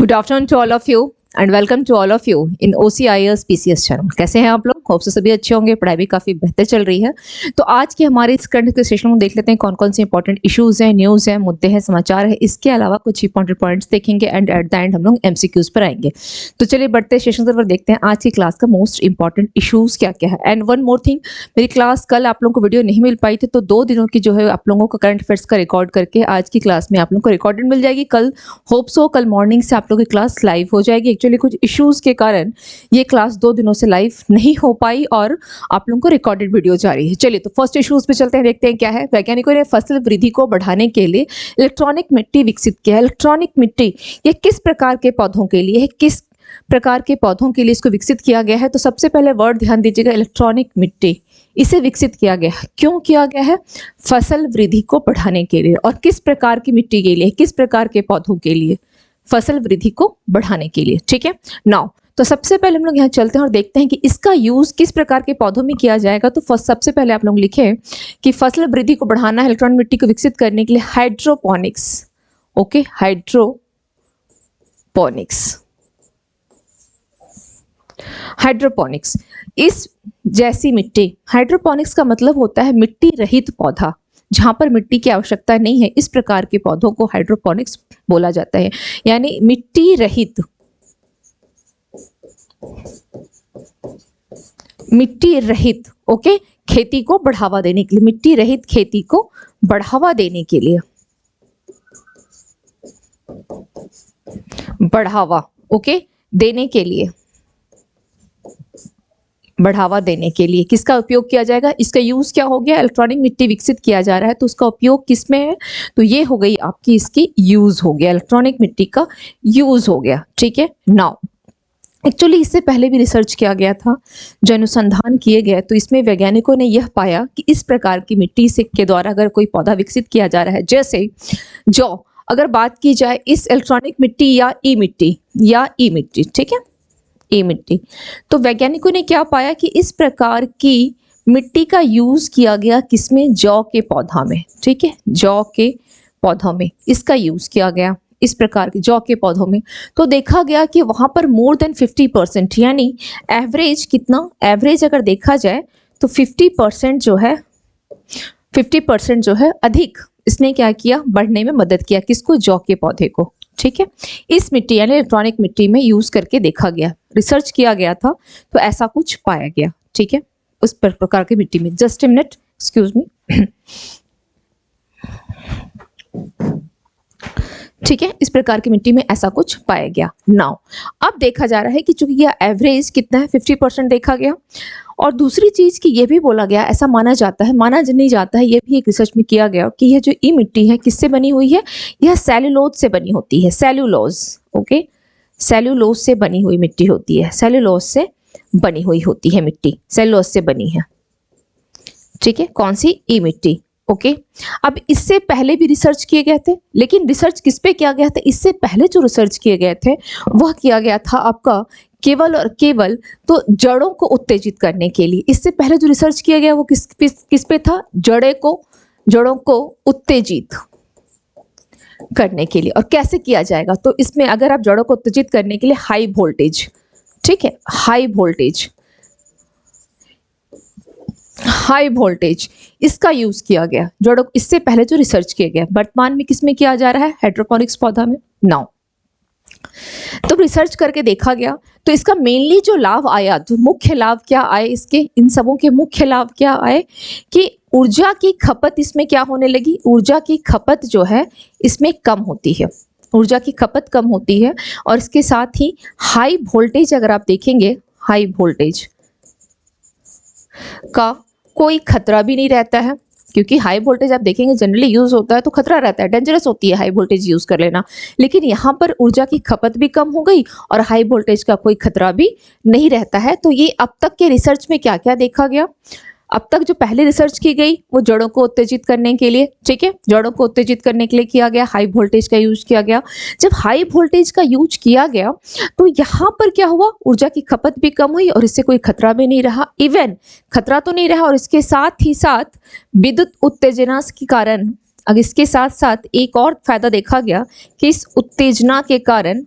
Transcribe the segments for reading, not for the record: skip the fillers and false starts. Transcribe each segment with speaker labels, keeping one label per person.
Speaker 1: Good afternoon to all of you and welcome to all of you in OCIS PCS channel। कैसे हैं आप लोग? Hope से सभी अच्छे होंगे, पढ़ाई भी काफ़ी बेहतर चल रही है। तो आज के हमारे इस करंट के सेशन में देख लेते हैं कौन कौन से इंपॉर्टेंट इश्यूज़ हैं, न्यूज़ हैं, मुद्दे हैं, समाचार है। इसके अलावा कुछ इंपॉर्टेंट पॉइंट्स देखेंगे एंड एट द एंड हम लोग MCQs पर आएंगे। तो चलिए बढ़ते सेशन पर देखते हैं आज की क्लास का मोस्ट इंपॉर्टेंट इशूज़ क्या क्या है। एंड वन मोर थिंग, मेरी क्लास कल आप लोगों को वीडियो नहीं मिल पाई थी, तो 2 दिनों की जो है आप लोगों को करंट अफेयर्स का रिकॉर्ड करके आज की क्लास में आप लोगों को रिकॉर्डेड मिल जाएगी। कल होप सो कल मॉर्निंग से आप लोगों की क्लास लाइव हो जाएगी। एक्चुअली कुछ इश्यूज़ के कारण ये क्लास 2 दिनों से लाइव नहीं हो पाई और आप लोगों को रिकॉर्डेड वीडियो जारी है। चलिए तो फर्स्ट इश्यूज पे चलते हैं, देखते हैं क्या है। वैज्ञानिकों ने फसल वृद्धि को बढ़ाने के लिए इलेक्ट्रॉनिक मिट्टी विकसित किया है। इलेक्ट्रॉनिक मिट्टी ये किस प्रकार के पौधों के लिए है, किस प्रकार के पौधों के लिए इसको विकसित किया गया है? तो सबसे पहले वर्ड ध्यान दीजिएगा, इलेक्ट्रॉनिक मिट्टी। इसे विकसित किया गया है, क्यों किया गया है? फसल वृद्धि को बढ़ाने के लिए। और किस प्रकार की मिट्टी के लिए, किस प्रकार के पौधों के लिए? फसल वृद्धि को बढ़ाने के लिए। ठीक है, नाउ तो सबसे पहले हम लोग यहाँ चलते हैं और देखते हैं कि इसका यूज किस प्रकार के पौधों में किया जाएगा। तो फर्स्ट सबसे पहले आप लोग लिखें कि फसल वृद्धि को बढ़ाना है इलेक्ट्रॉनिक मिट्टी को विकसित करने के लिए हाइड्रोपोनिक्स। Okay, hydroponics. हाइड्रोपोनिक्स इस जैसी मिट्टी, हाइड्रोपोनिक्स का मतलब होता है मिट्टी रहित पौधा, जहां पर मिट्टी की आवश्यकता नहीं है। इस प्रकार के पौधों को हाइड्रोपोनिक्स बोला जाता है, यानी मिट्टी रहित, मिट्टी रहित ओके खेती को बढ़ावा देने के लिए, मिट्टी रहित खेती को बढ़ावा देने के लिए, बढ़ावा ओके देने के लिए, बढ़ावा देने के लिए किसका उपयोग किया जाएगा? इसका यूज क्या हो गया? इलेक्ट्रॉनिक मिट्टी विकसित किया जा रहा है, तो उसका उपयोग किस में है? तो ये हो गई आपकी, इसकी यूज हो गया, इलेक्ट्रॉनिक मिट्टी का यूज हो गया। ठीक है, नाउ एक्चुअली इससे पहले भी रिसर्च किया गया था, जो अनुसंधान किए गए, तो इसमें वैज्ञानिकों ने यह पाया कि इस प्रकार की मिट्टी से के द्वारा अगर कोई पौधा विकसित किया जा रहा है, जैसे जौ, अगर बात की जाए इस इलेक्ट्रॉनिक मिट्टी या ई मिट्टी, ठीक है, ई मिट्टी, तो वैज्ञानिकों ने क्या पाया कि इस प्रकार की मिट्टी का यूज किया गया किसमें? जौ के पौधा में। ठीक है, जौ के पौधों में इसका यूज किया गया, इस प्रकार के जौ के पौधों में। तो देखा गया कि वहां पर मोर देन 50%, यानी एवरेज कितना, एवरेज अगर देखा जाए तो 50% जो है, 50% जो है अधिक इसने क्या किया? बढ़ने में मदद किया। किसको? जौ के पौधे को। ठीक है, इस मिट्टी यानी इलेक्ट्रॉनिक मिट्टी में यूज करके देखा गया, रिसर्च किया गया था, तो ऐसा कुछ पाया गया। ठीक है, उस प्रकार की मिट्टी में। Just a minute, excuse me. ठीक है, इस प्रकार की मिट्टी में ऐसा कुछ पाया गया। नाउ अब देखा जा रहा है कि चूंकि यह एवरेज कितना है, 50% देखा गया। और दूसरी चीज की यह भी बोला गया, ऐसा माना जाता है, माना नहीं जाता है, यह भी एक रिसर्च में किया गया कि यह जो ई मिट्टी है किससे बनी हुई है? यह सेल्यूलोज से बनी होती है। सेल्यूलोज, ओके, सेल्यूलोज से बनी हुई मिट्टी होती है, सेल्यूलोज से बनी हुई होती है मिट्टी, सेल्यूलोज से बनी है। ठीक है, कौन सी? ई मिट्टी। ओके, अब इससे पहले भी रिसर्च किए गए थे, लेकिन रिसर्च किस पे किया गया था? इससे पहले जो रिसर्च किए गए थे वह किया गया था आपका केवल और केवल तो जड़ों को उत्तेजित करने के लिए। इससे पहले जो रिसर्च किया गया वो किस पे था? जड़ों को उत्तेजित करने के लिए। और कैसे किया जाएगा? तो इसमें अगर आप जड़ों को उत्तेजित करने के लिए हाई वोल्टेज, ठीक है, हाई वोल्टेज इसका यूज किया गया। जड़ों, इससे पहले जो रिसर्च किया गया, वर्तमान में किसमें किया जा रहा है? हाइड्रोपोनिक्स पौधा में। नाउ तो रिसर्च करके देखा गया, तो इसका मेनली जो लाभ आया, जो मुख्य लाभ क्या आए इसके, इन सबों के मुख्य लाभ क्या आए कि ऊर्जा की खपत इसमें क्या होने लगी? ऊर्जा की खपत जो है इसमें कम होती है, ऊर्जा की खपत कम होती है। और इसके साथ ही हाई वोल्टेज, अगर आप देखेंगे हाई वोल्टेज का कोई खतरा भी नहीं रहता है, क्योंकि हाई वोल्टेज आप देखेंगे जनरली यूज होता है तो खतरा रहता है, डेंजरस होती है हाई वोल्टेज यूज कर लेना। लेकिन यहाँ पर ऊर्जा की खपत भी कम हो गई और हाई वोल्टेज का कोई खतरा भी नहीं रहता है। तो ये अब तक के रिसर्च में क्या क्या देखा गया? अब तक जो पहले रिसर्च की गई वो जड़ों को उत्तेजित करने के लिए, ठीक है, जड़ों को उत्तेजित करने के लिए किया गया, हाई वोल्टेज का यूज किया गया। जब हाई वोल्टेज का यूज किया गया तो यहाँ पर क्या हुआ? ऊर्जा की खपत भी कम हुई और इससे कोई खतरा भी नहीं रहा। इवन खतरा तो नहीं रहा, और इसके साथ ही साथ विद्युत उत्तेजना के कारण, अब इसके साथ साथ एक और फायदा देखा गया कि इस उत्तेजना के कारण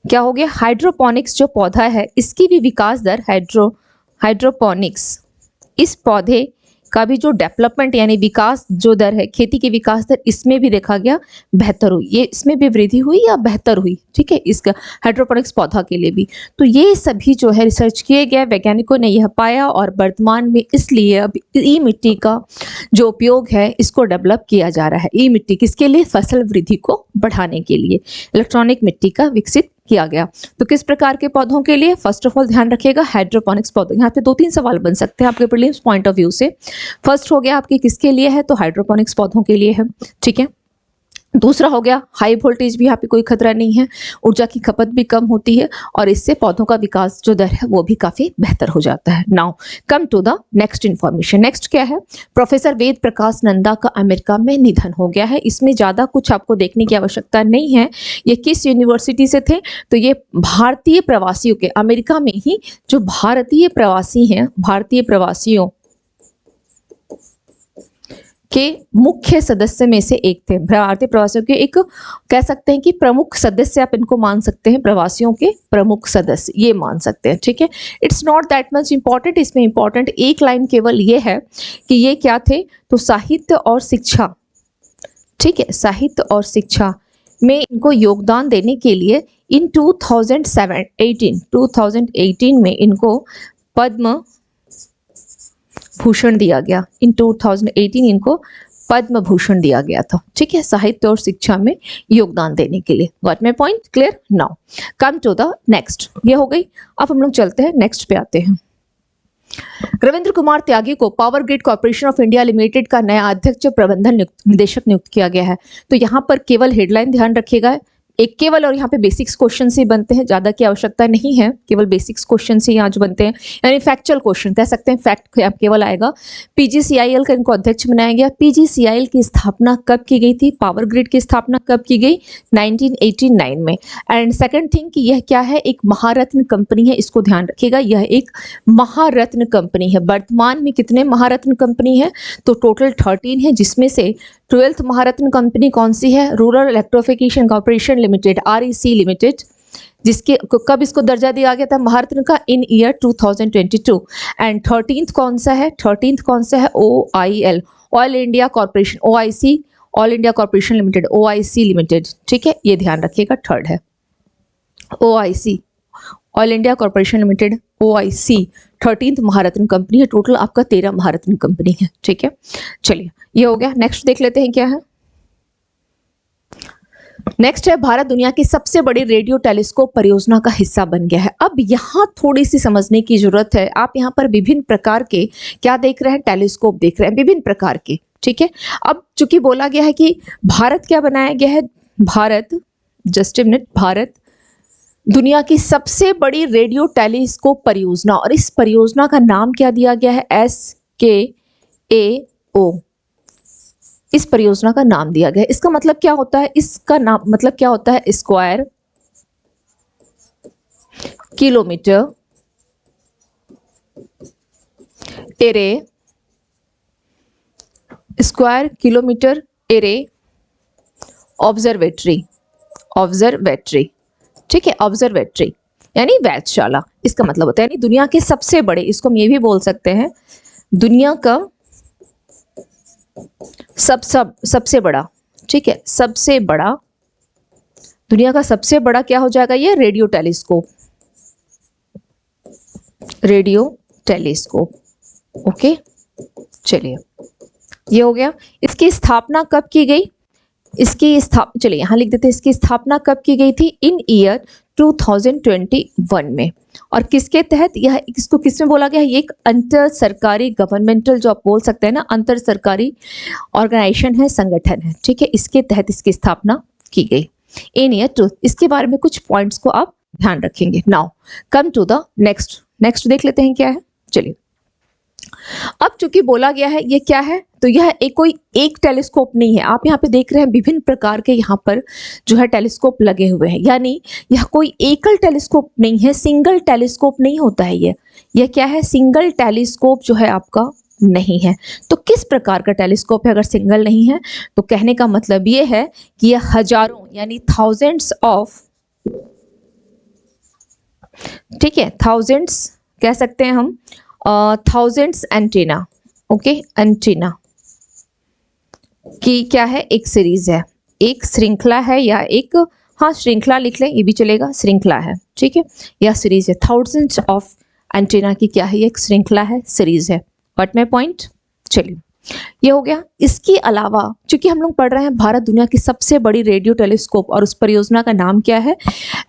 Speaker 1: क्या हो गया, हाइड्रोपोनिक्स जो पौधा है इसकी भी विकास दर हाइड्रोपोनिक्स, इस पौधे का भी जो डेवलपमेंट यानी विकास जो दर है, खेती की विकास दर, इसमें भी देखा गया बेहतर हुई, ये इसमें भी वृद्धि हुई या बेहतर हुई, ठीक है, इसका हाइड्रोपोनिक्स पौधा के लिए भी। तो ये सभी जो है रिसर्च किए गए, वैज्ञानिकों ने यह पाया और वर्तमान में इसलिए अब ई मिट्टी का जो उपयोग है इसको डेवलप किया जा रहा है। ई मिट्टी किसके लिए, फसल वृद्धि को बढ़ाने के लिए इलेक्ट्रॉनिक मिट्टी का विकसित किया गया। तो किस प्रकार के पौधों के लिए, फर्स्ट ऑफ ऑल ध्यान रखिएगा हाइड्रोपोनिक्स पौधे। यहाँ पे 2-3 सवाल बन सकते हैं आपके प्रीलिम्स पॉइंट ऑफ व्यू से। फर्स्ट हो गया आपके किसके लिए है, तो हाइड्रोपोनिक्स पौधों के लिए है, ठीक है। दूसरा हो गया हाई वोल्टेज भी यहाँ पे कोई खतरा नहीं है, ऊर्जा की खपत भी कम होती है और इससे पौधों का विकास जो दर है वो भी काफी बेहतर हो जाता है। Now come to the next information. Next क्या है, प्रोफेसर वेद प्रकाश नंदा का अमेरिका में निधन हो गया है। इसमें ज्यादा कुछ आपको देखने की आवश्यकता नहीं है, ये किस यूनिवर्सिटी से थे, तो ये भारतीय प्रवासियों के, अमेरिका में ही जो भारतीय प्रवासी हैं, भारतीय प्रवासियों के मुख्य सदस्य में से एक थे। भारतीय प्रवासियों के एक कह सकते हैं कि प्रमुख सदस्य आप इनको मान सकते हैं, प्रवासियों के प्रमुख सदस्य ये मान सकते हैं, ठीक है। It's not that much important, इसमें इंपॉर्टेंट एक लाइन केवल ये है कि ये क्या थे, तो साहित्य और शिक्षा, ठीक है, साहित्य और शिक्षा में इनको योगदान देने के लिए इन 2018 में इनको पद्म भूषण दिया गया। इन 2018 इनको पद्म भूषण दिया गया था, ठीक है, साहित्य और शिक्षा में योगदान देने के लिए। Got my point clear. Now come to the next, ये हो गई। अब हम लोग चलते हैं नेक्स्ट पे आते हैं। रविंद्र कुमार त्यागी को power grid corporation of India limited का नया अध्यक्ष प्रबंधन निदेशक नियुक्त किया गया है। तो यहाँ पर केवल हेडलाइन ध्यान रखिएगा, एक केवल, और यहाँ पे बेसिक्स क्वेश्चन से बनते हैं, ज्यादा की आवश्यकता नहीं है, केवल बेसिक्स क्वेश्चन से यहाँ जो बनते हैं, यानी फैक्चुअल क्वेश्चन कह सकते हैं, फैक्ट केवल आएगा। पीजीसीआईएल का इनको अध्यक्ष बनाया गया। पीजीसीआईएल की स्थापना कब की गई थी, पावर ग्रिड की स्थापना कब की गई, 1989 में। एंड सेकंड थिंग कि यह क्या है, एक महारत्न कंपनी है, इसको ध्यान रखिएगा, यह एक महारत्न कंपनी है। वर्तमान में कितने महारत्न कंपनी है, तो टोटल 13 है, जिसमें से 12th महारत्न कंपनी कौन सी है, rural electrification corporation limited, REC limited, जिसके कब इसको दर्जा दिया गया था महारत्न का, इन ईयर 2022। एंड 13th कौन सा है, 13th कौन सा है, OIL, oil India corporation, OIC, all India corporation limited, OIC limited, ठीक है, ये ध्यान रखिएगा, थर्ड है OIC, oil India corporation limited, OIC 13th महारत्न कंपनी है। टोटल आपका 13 महारत्न कंपनी है, ठीक है। चलिए ये हो गया। नेक्स्ट देख लेते हैं क्या है। नेक्स्ट है, भारत दुनिया की सबसे बड़ी रेडियो टेलीस्कोप परियोजना का हिस्सा बन गया है। अब यहाँ थोड़ी सी समझने की जरूरत है। आप यहाँ पर विभिन्न प्रकार के क्या देख रहे हैं, टेलीस्कोप देख रहे हैं, विभिन्न प्रकार के, ठीक है। अब चूंकि बोला गया है कि भारत क्या बनाया गया है, Bharat, just a minute, Bharat दुनिया की सबसे बड़ी रेडियो टेलीस्कोप परियोजना, और इस परियोजना का नाम क्या दिया गया है, SKAO, इस परियोजना का नाम दिया गया है। इसका मतलब क्या होता है, इसका नाम मतलब क्या होता है, square kilometre array, square kilometre array observatory, ठीक है, ऑब्जर्वेटरी यानी वेधशाला, इसका मतलब होता है, यानी दुनिया के सबसे बड़े, इसको हम ये भी बोल सकते हैं दुनिया का सबसे बड़ा, ठीक है, सबसे बड़ा, दुनिया का सबसे बड़ा क्या हो जाएगा, ये रेडियो टेलीस्कोप, ओके। चलिए ये हो गया। इसकी स्थापना कब की गई, चलिए यहां लिख देते हैं, इसकी स्थापना कब की गई थी, इन ईयर 2021 में। और किसके तहत, यह इसको किसमें बोला गया है, ये एक अंतर सरकारी गवर्नमेंटल, जो आप बोल सकते हैं ना, अंतर सरकारी ऑर्गेनाइजेशन है, संगठन है, ठीक है, इसके तहत इसकी स्थापना की गई इन ईयर 2। इसके बारे में कुछ पॉइंट्स को आप ध्यान रखेंगे। Now come to the next देख लेते हैं क्या है। चलिए अब चूंकि बोला गया है ये क्या है, तो यह कोई एक टेलीस्कोप नहीं है। आप यहाँ पे देख रहे हैं विभिन्न प्रकार के यहाँ पर जो है टेलीस्कोप लगे हुए हैं, यानी यह कोई एकल टेलीस्कोप नहीं है, सिंगल टेलीस्कोप नहीं होता है यह क्या है, सिंगल टेलीस्कोप जो है आपका नहीं है। तो किस प्रकार का टेलीस्कोप है, अगर सिंगल नहीं है तो कहने का मतलब ये है कि यह हजारों यानी थाउजेंड्स ऑफ ठीक है, थाउजेंड्स कह सकते हैं हम, थाउजेंड्स एंटीना, ओके, एंटीना की क्या है, एक सीरीज है, एक श्रृंखला है, या एक, हाँ श्रृंखला लिख लें, ये भी चलेगा, श्रृंखला है, ठीक है, या सीरीज है, थाउजेंड्स ऑफ एंटीना की क्या है, ये एक श्रृंखला है, सीरीज है। Got my point. चलिए, ये हो गया। इसके अलावा चूंकि हम लोग पढ़ रहे हैं भारत दुनिया की सबसे बड़ी रेडियो टेलीस्कोप, और उस परियोजना का नाम क्या है,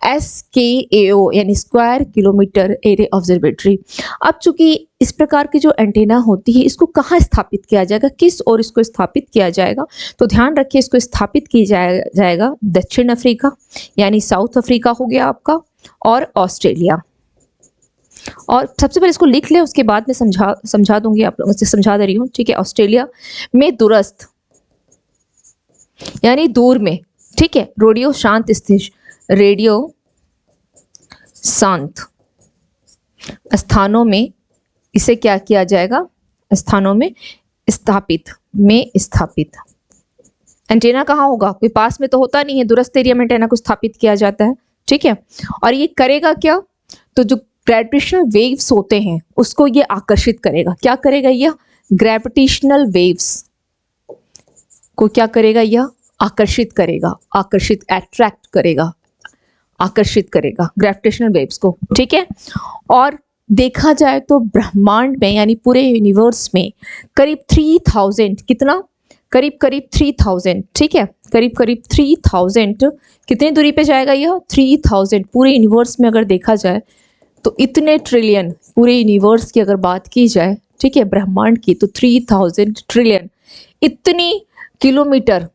Speaker 1: SKAO, यानी स्क्वायर किलोमीटर एरे ऑब्जर्वेटरी। अब चूंकि इस प्रकार की जो एंटीना होती है, इसको कहाँ स्थापित किया जाएगा, किस और इसको स्थापित किया जाएगा, तो ध्यान रखिए, इसको स्थापित किया जाएगा दक्षिण अफ्रीका, यानी साउथ अफ्रीका हो गया आपका, और ऑस्ट्रेलिया। और सबसे पहले इसको लिख ले, उसके बाद में समझा दूंगी, आप लोगों से समझा दे रही हूँ, ठीक है। ऑस्ट्रेलिया में दूरस्थ, यानी दूर में, ठीक है, रेडियो शांत स्थित, रेडियो शांत स्थानों में इसे क्या किया जाएगा, स्थानों में स्थापित। एंटेना कहाँ होगा, कोई पास में तो होता नहीं है, दूरस्थ एरिया में एंटेना को स्थापित किया जाता है, ठीक है। और ये करेगा क्या, तो जो ग्रेविटेशनल वेव्स होते हैं उसको ये आकर्षित करेगा। क्या करेगा यह, ग्रेविटेशनल वेव्स को क्या करेगा, यह आकर्षित करेगा, अट्रैक्ट करेगा, आकर्षित करेगा ग्रेविटेशनल वेव्स को, ठीक है। और देखा जाए तो ब्रह्मांड में, यानी पूरे यूनिवर्स में करीब 3000, कितना, करीब 3000, ठीक है, करीब 3000, कितनी दूरी पे जाएगा यह, 3000, पूरे यूनिवर्स में अगर देखा जाए तो इतने ट्रिलियन, पूरे यूनिवर्स की अगर बात की जाए, ठीक है, ब्रह्मांड की, तो 3000 ट्रिलियन, इतनी किलोमीटर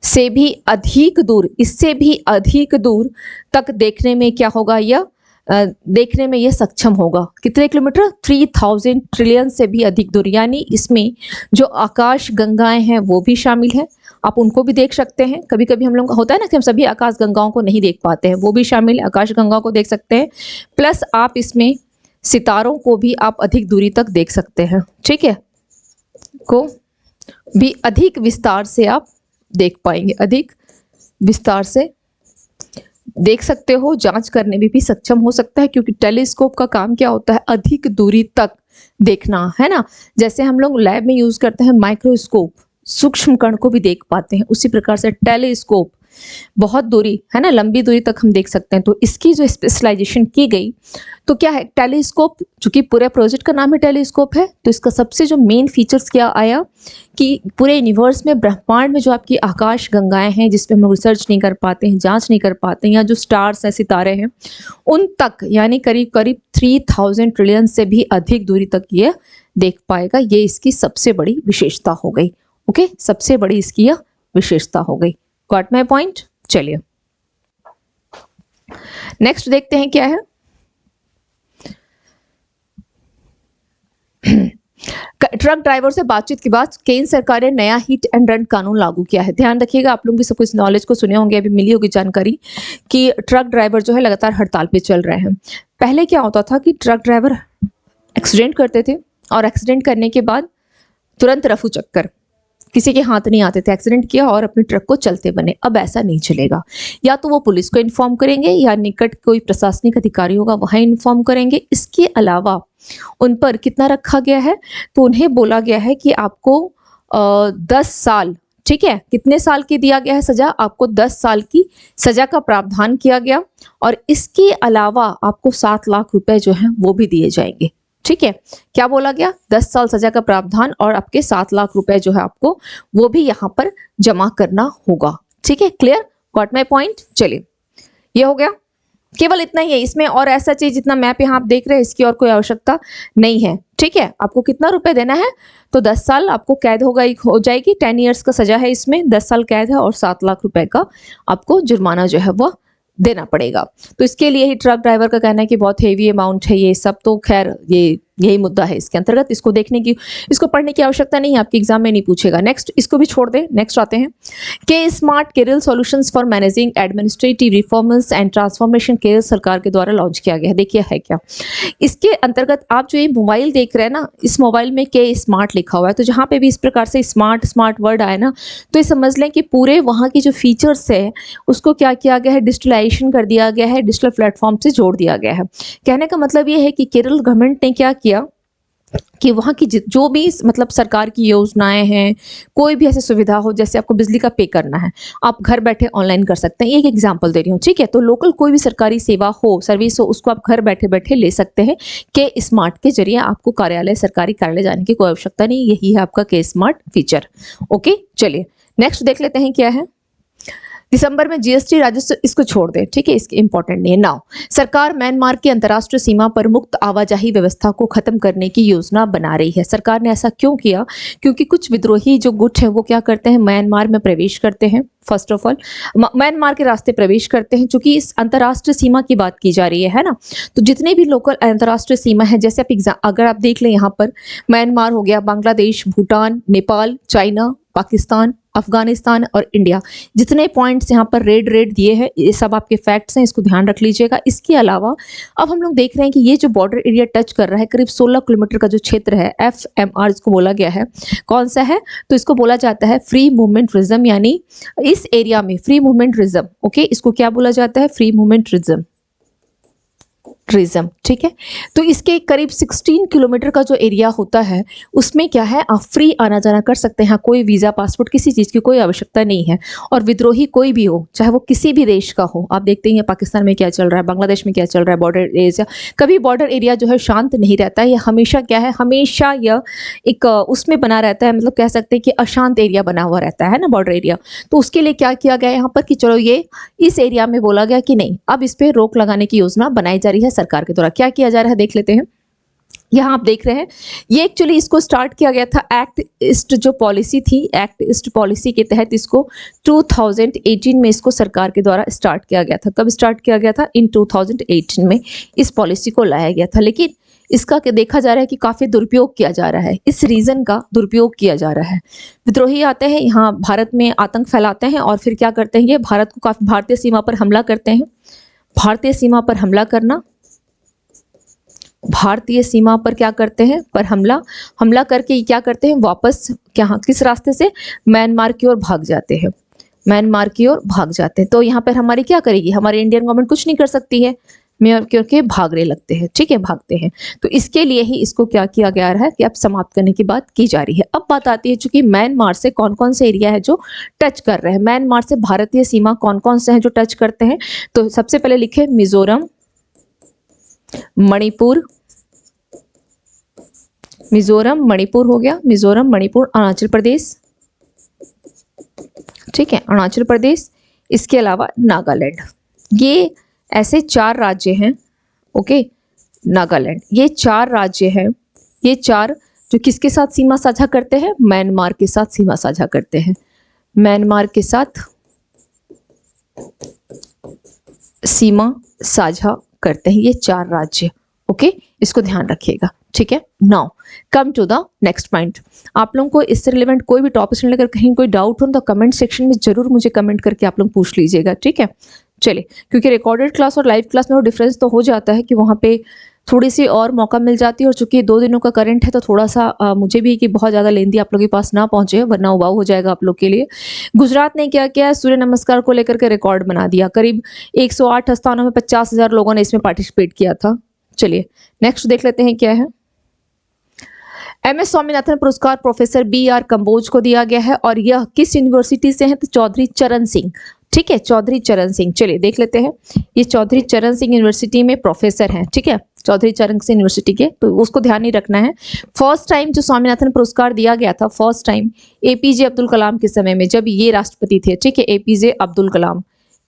Speaker 1: से भी अधिक दूर, इससे भी अधिक दूर तक देखने में क्या होगा, यह देखने में यह सक्षम होगा। कितने किलोमीटर, 3000 ट्रिलियन से भी अधिक दूर, यानी इसमें जो आकाश गंगाएं हैं वो भी शामिल है, आप उनको भी देख सकते हैं। कभी कभी हम लोग होता है ना कि हम सभी आकाश गंगाओं को नहीं देख पाते हैं, वो भी शामिल, आकाश गंगाओं को देख सकते हैं, प्लस आप इसमें सितारों को भी आप अधिक दूरी तक देख सकते हैं, ठीक है, को भी अधिक विस्तार से आप देख पाएंगे, अधिक विस्तार से देख सकते हो, जांच करने में भी सक्षम हो सकता है, क्योंकि टेलीस्कोप का काम क्या होता है, अधिक दूरी तक देखना, है ना। जैसे हम लोग लैब में यूज करते हैं माइक्रोस्कोप, सूक्ष्म कण को भी देख पाते हैं, उसी प्रकार से टेलीस्कोप बहुत दूरी, है ना, लंबी दूरी तक हम देख सकते हैं। तो इसकी जो स्पेशलाइजेशन की गई, तो क्या है, टेलीस्कोप, चूंकि पूरे प्रोजेक्ट का नाम ही टेलीस्कोप है, तो इसका सबसे जो मेन फीचर्स क्या आया कि पूरे यूनिवर्स में, ब्रह्मांड में जो आपकी आकाश गंगाएं हैं, जिसपे हम लोग रिसर्च नहीं कर पाते हैं, जांच नहीं कर पाते हैं, या जो स्टार्स हैं, सितारे हैं, उन तक, यानी करीब 3000 ट्रिलियन से भी अधिक दूरी तक ये देख पाएगा। ये इसकी सबसे बड़ी विशेषता हो गई, ओके, सबसे बड़ी इसकी यह विशेषता हो गई। Got my point. चलिए नेक्स्ट देखते हैं क्या है। ट्रक ड्राइवर से बातचीत के बाद केंद्र सरकार ने नया हिट एंड रन कानून लागू किया है। ध्यान रखिएगा, आप लोग भी सब कुछ नॉलेज को सुने होंगे, अभी मिली होगी जानकारी कि ट्रक ड्राइवर जो है लगातार हड़ताल पे चल रहे हैं। पहले क्या होता था कि ट्रक ड्राइवर एक्सीडेंट करते थे, और एक्सीडेंट करने के बाद तुरंत रफू चक्कर, किसी के हाथ नहीं आते थे, एक्सीडेंट किया और अपने ट्रक को चलते बने। अब ऐसा नहीं चलेगा, या तो वो पुलिस को इन्फॉर्म करेंगे, या निकट कोई प्रशासनिक अधिकारी होगा वहाँ इन्फॉर्म करेंगे। इसके अलावा उन पर कितना रखा गया है, तो उन्हें बोला गया है कि आपको 10 साल, ठीक है, कितने साल की दिया गया है सजा, आपको 10 साल की सजा का प्रावधान किया गया, और इसके अलावा आपको 7 लाख रुपए जो है वो भी दिए जाएंगे, ठीक है। क्या बोला गया, 10 साल सजा का प्रावधान, और आपके 7 लाख रुपए जो है आपको वो भी यहाँ पर जमा करना होगा, ठीक है। Clear, got my point. चलिए, ये हो गया, केवल इतना ही है इसमें, और ऐसा चीज जितना मैप यहाँ आप देख रहे हैं इसकी और कोई आवश्यकता नहीं है, ठीक है। आपको कितना रुपए देना है, तो 10 साल आपको कैद हो जाएगी, 10 ईयर्स का सजा है इसमें, 10 साल कैद है, और 7 लाख रुपए का आपको जुर्माना जो है वो देना पड़ेगा। तो इसके लिए ही ट्रक ड्राइवर का कहना है कि बहुत हेवी अमाउंट है ये सब, तो खैर ये यही मुद्दा है इसके अंतर्गत। इसको देखने की, इसको पढ़ने की आवश्यकता नहीं है, आपके एग्जाम में नहीं पूछेगा। नेक्स्ट, इसको भी छोड़ दें। नेक्स्ट आते हैं के smart Kerala solutions for managing administrative reforms and transformation Kerala सरकार के द्वारा लॉन्च किया गया है। देखिए है क्या इसके अंतर्गत। आप जो ये मोबाइल देख रहे हैं ना, इस मोबाइल में के स्मार्ट लिखा हुआ है, तो जहाँ पे भी इस प्रकार से स्मार्ट स्मार्ट वर्ड आए ना, तो ये समझ लें कि पूरे वहाँ की जो फीचर्स है उसको क्या किया गया है, डिजिटलाइजेशन कर दिया गया है, डिजिटल प्लेटफॉर्म से जोड़ दिया गया है। कहने का मतलब ये है कि केरल गवर्नमेंट ने क्या किया कि वहाँ की जो भी मतलब सरकार की योजनाएं हैं, कोई भी ऐसी सुविधा हो, जैसे आपको बिजली का पे करना है, आप घर बैठे ऑनलाइन कर सकते हैं। एक एग्जांपल दे रही हूँ, ठीक है। तो लोकल कोई भी सरकारी सेवा हो, सर्विस हो, उसको आप घर बैठे बैठे ले सकते हैं के स्मार्ट के जरिए। आपको कार्यालय, सरकारी कार्यालय जाने की कोई आवश्यकता नहीं। यही है आपका के स्मार्ट फीचर। ओके, चलिए नेक्स्ट देख लेते हैं क्या है। दिसंबर में जीएसटी राजस्व, इसको छोड़ दें, ठीक है, इसके इंपॉर्टेंट नहीं है। नाउ सरकार म्यांमार की अंतर्राष्ट्रीय सीमा पर मुक्त आवाजाही व्यवस्था को खत्म करने की योजना बना रही है। सरकार ने ऐसा क्यों किया? क्योंकि कुछ विद्रोही जो गुट है वो क्या करते हैं, म्यांमार में प्रवेश करते हैं। फर्स्ट ऑफ ऑल म्यांमार के रास्ते प्रवेश करते हैं, चूंकि इस अंतर्राष्ट्रीय सीमा की बात की जा रही है ना। तो जितने भी लोकल अंतर्राष्ट्रीय सीमा है, जैसे आप अगर आप देख लें, यहाँ पर म्यांमार हो गया, बांग्लादेश, भूटान, नेपाल, चाइना, पाकिस्तान, अफगानिस्तान और इंडिया, जितने पॉइंट्स यहाँ पर रेड रेड दिए हैं, ये सब आपके फैक्ट्स हैं, इसको ध्यान रख लीजिएगा। इसके अलावा अब हम लोग देख रहे हैं कि ये जो बॉर्डर एरिया टच कर रहा है, करीब 16 किलोमीटर का जो क्षेत्र है, FMR इसको बोला गया है। कौन सा है? तो इसको बोला जाता है फ्री मूवमेंट रिज्म, यानी इस एरिया में फ्री मूवमेंट रिज्म। ओके, इसको क्या बोला जाता है? फ्री मूवमेंट रिज्म, ठीक है। तो इसके करीब 16 किलोमीटर का जो एरिया होता है, उसमें क्या है, आप फ्री आना जाना कर सकते हैं। कोई वीज़ा, पासपोर्ट, किसी चीज़ की कोई आवश्यकता नहीं है। और विद्रोही कोई भी हो, चाहे वो किसी भी देश का हो, आप देखते हैं पाकिस्तान में क्या चल रहा है, बांग्लादेश में क्या चल रहा है, बॉर्डर एरिया, कभी बॉर्डर एरिया जो है शांत नहीं रहता है। यह हमेशा क्या है, हमेशा यह एक उसमें बना रहता है, मतलब कह सकते हैं कि अशांत एरिया बना हुआ रहता है ना बॉर्डर एरिया। तो उसके लिए क्या किया गया यहाँ पर कि चलो ये इस एरिया में बोला गया कि नहीं, अब इस पर रोक लगाने की योजना बनाई जा रही है सरकार के द्वारा। क्या किया जा रहा है देख लेते हैं। यहाँ आप देख रहे हैं, ये एक्चुअली इसको स्टार्ट किया गया था एक्ट ईस्ट जो पॉलिसी थी, एक्ट ईस्ट पॉलिसी के तहत इसको 2018 में इसको सरकार के द्वारा स्टार्ट किया गया था। कब स्टार्ट किया गया था? इन 2018 में इस पॉलिसी को लाया गया था। लेकिन इसका देखा जा रहा है कि काफ़ी दुरुपयोग किया जा रहा है, इस रीज़न का दुरुपयोग किया जा रहा है। विद्रोही आते हैं यहाँ, भारत में आतंक फैलाते हैं और फिर क्या करते हैं, ये भारत को काफ़ी भारतीय सीमा पर हमला करते हैं। भारतीय सीमा पर हमला करना, भारतीय सीमा पर क्या करते हैं, पर हमला करके क्या करते हैं, वापस क्या, किस रास्ते से, म्यांमार की ओर भाग जाते हैं। म्यांमार की ओर भाग जाते हैं। तो यहाँ पर हमारी क्या करेगी, हमारी इंडियन गवर्नमेंट कुछ नहीं कर सकती है, क्योंकि भागने लगते हैं, ठीक है, भागते हैं। तो इसके लिए ही इसको क्या किया गया है कि अब समाप्त करने की बात की जा रही है। अब बात आती है, चूंकि म्यांमार से कौन कौन से एरिया है जो टच कर रहे हैं, म्यांमार से भारतीय सीमा कौन कौन से हैं जो टच करते हैं। तो सबसे पहले लिखे मिजोरम, मणिपुर, मिजोरम मणिपुर हो गया, मिजोरम मणिपुर, अरुणाचल प्रदेश, ठीक है, अरुणाचल प्रदेश। इसके अलावा नागालैंड। ये ऐसे 4 राज्य हैं। ओके, नागालैंड, ये 4 राज्य हैं। ये 4 जो किसके साथ सीमा साझा करते हैं, म्यांमार के साथ सीमा साझा करते हैं। म्यांमार के साथ सीमा साझा करते हैं ये 4 राज्य। ओके, इसको ध्यान रखिएगा, ठीक है। Now come to the next point. आप लोगों को इससे रिलेवेंट कोई भी टॉपिक से लेकर कहीं कोई डाउट हो तो कमेंट सेक्शन में जरूर मुझे कमेंट करके आप लोग पूछ लीजिएगा, ठीक है। चलिए, क्योंकि रिकॉर्डेड क्लास और लाइव क्लास में डिफरेंस तो हो जाता है कि वहाँ पे थोड़ी सी और मौका मिल जाती है। और चूंकि 2 दिनों का करंट है तो थोड़ा सा मुझे भी कि बहुत ज़्यादा लेंदी आप लोगों के पास ना पहुँचे, वरना उबाऊ हो जाएगा आप लोग के लिए। गुजरात ने क्या किया, सूर्य नमस्कार को लेकर के रिकॉर्ड बना दिया। करीब 108 स्थानों में 50,000 लोगों ने इसमें पार्टिसिपेट किया था। चलिए नेक्स्ट देख लेते हैं क्या है। MS स्वामीनाथन पुरस्कार प्रोफेसर BR कंबोज को दिया गया है और यह किस यूनिवर्सिटी से है, तो चौधरी चरण सिंह, ठीक है, चौधरी चरण सिंह। चलिए देख लेते हैं, ये चौधरी चरण सिंह यूनिवर्सिटी में प्रोफेसर हैं, ठीक है, चौधरी चरण सिंह यूनिवर्सिटी के, तो उसको ध्यान नहीं रखना है। फर्स्ट टाइम जो स्वामीनाथन पुरस्कार दिया गया था, first time APJ Abdul Kalam के समय में, जब ये राष्ट्रपति थे, ठीक है, APJ अब्दुल कलाम,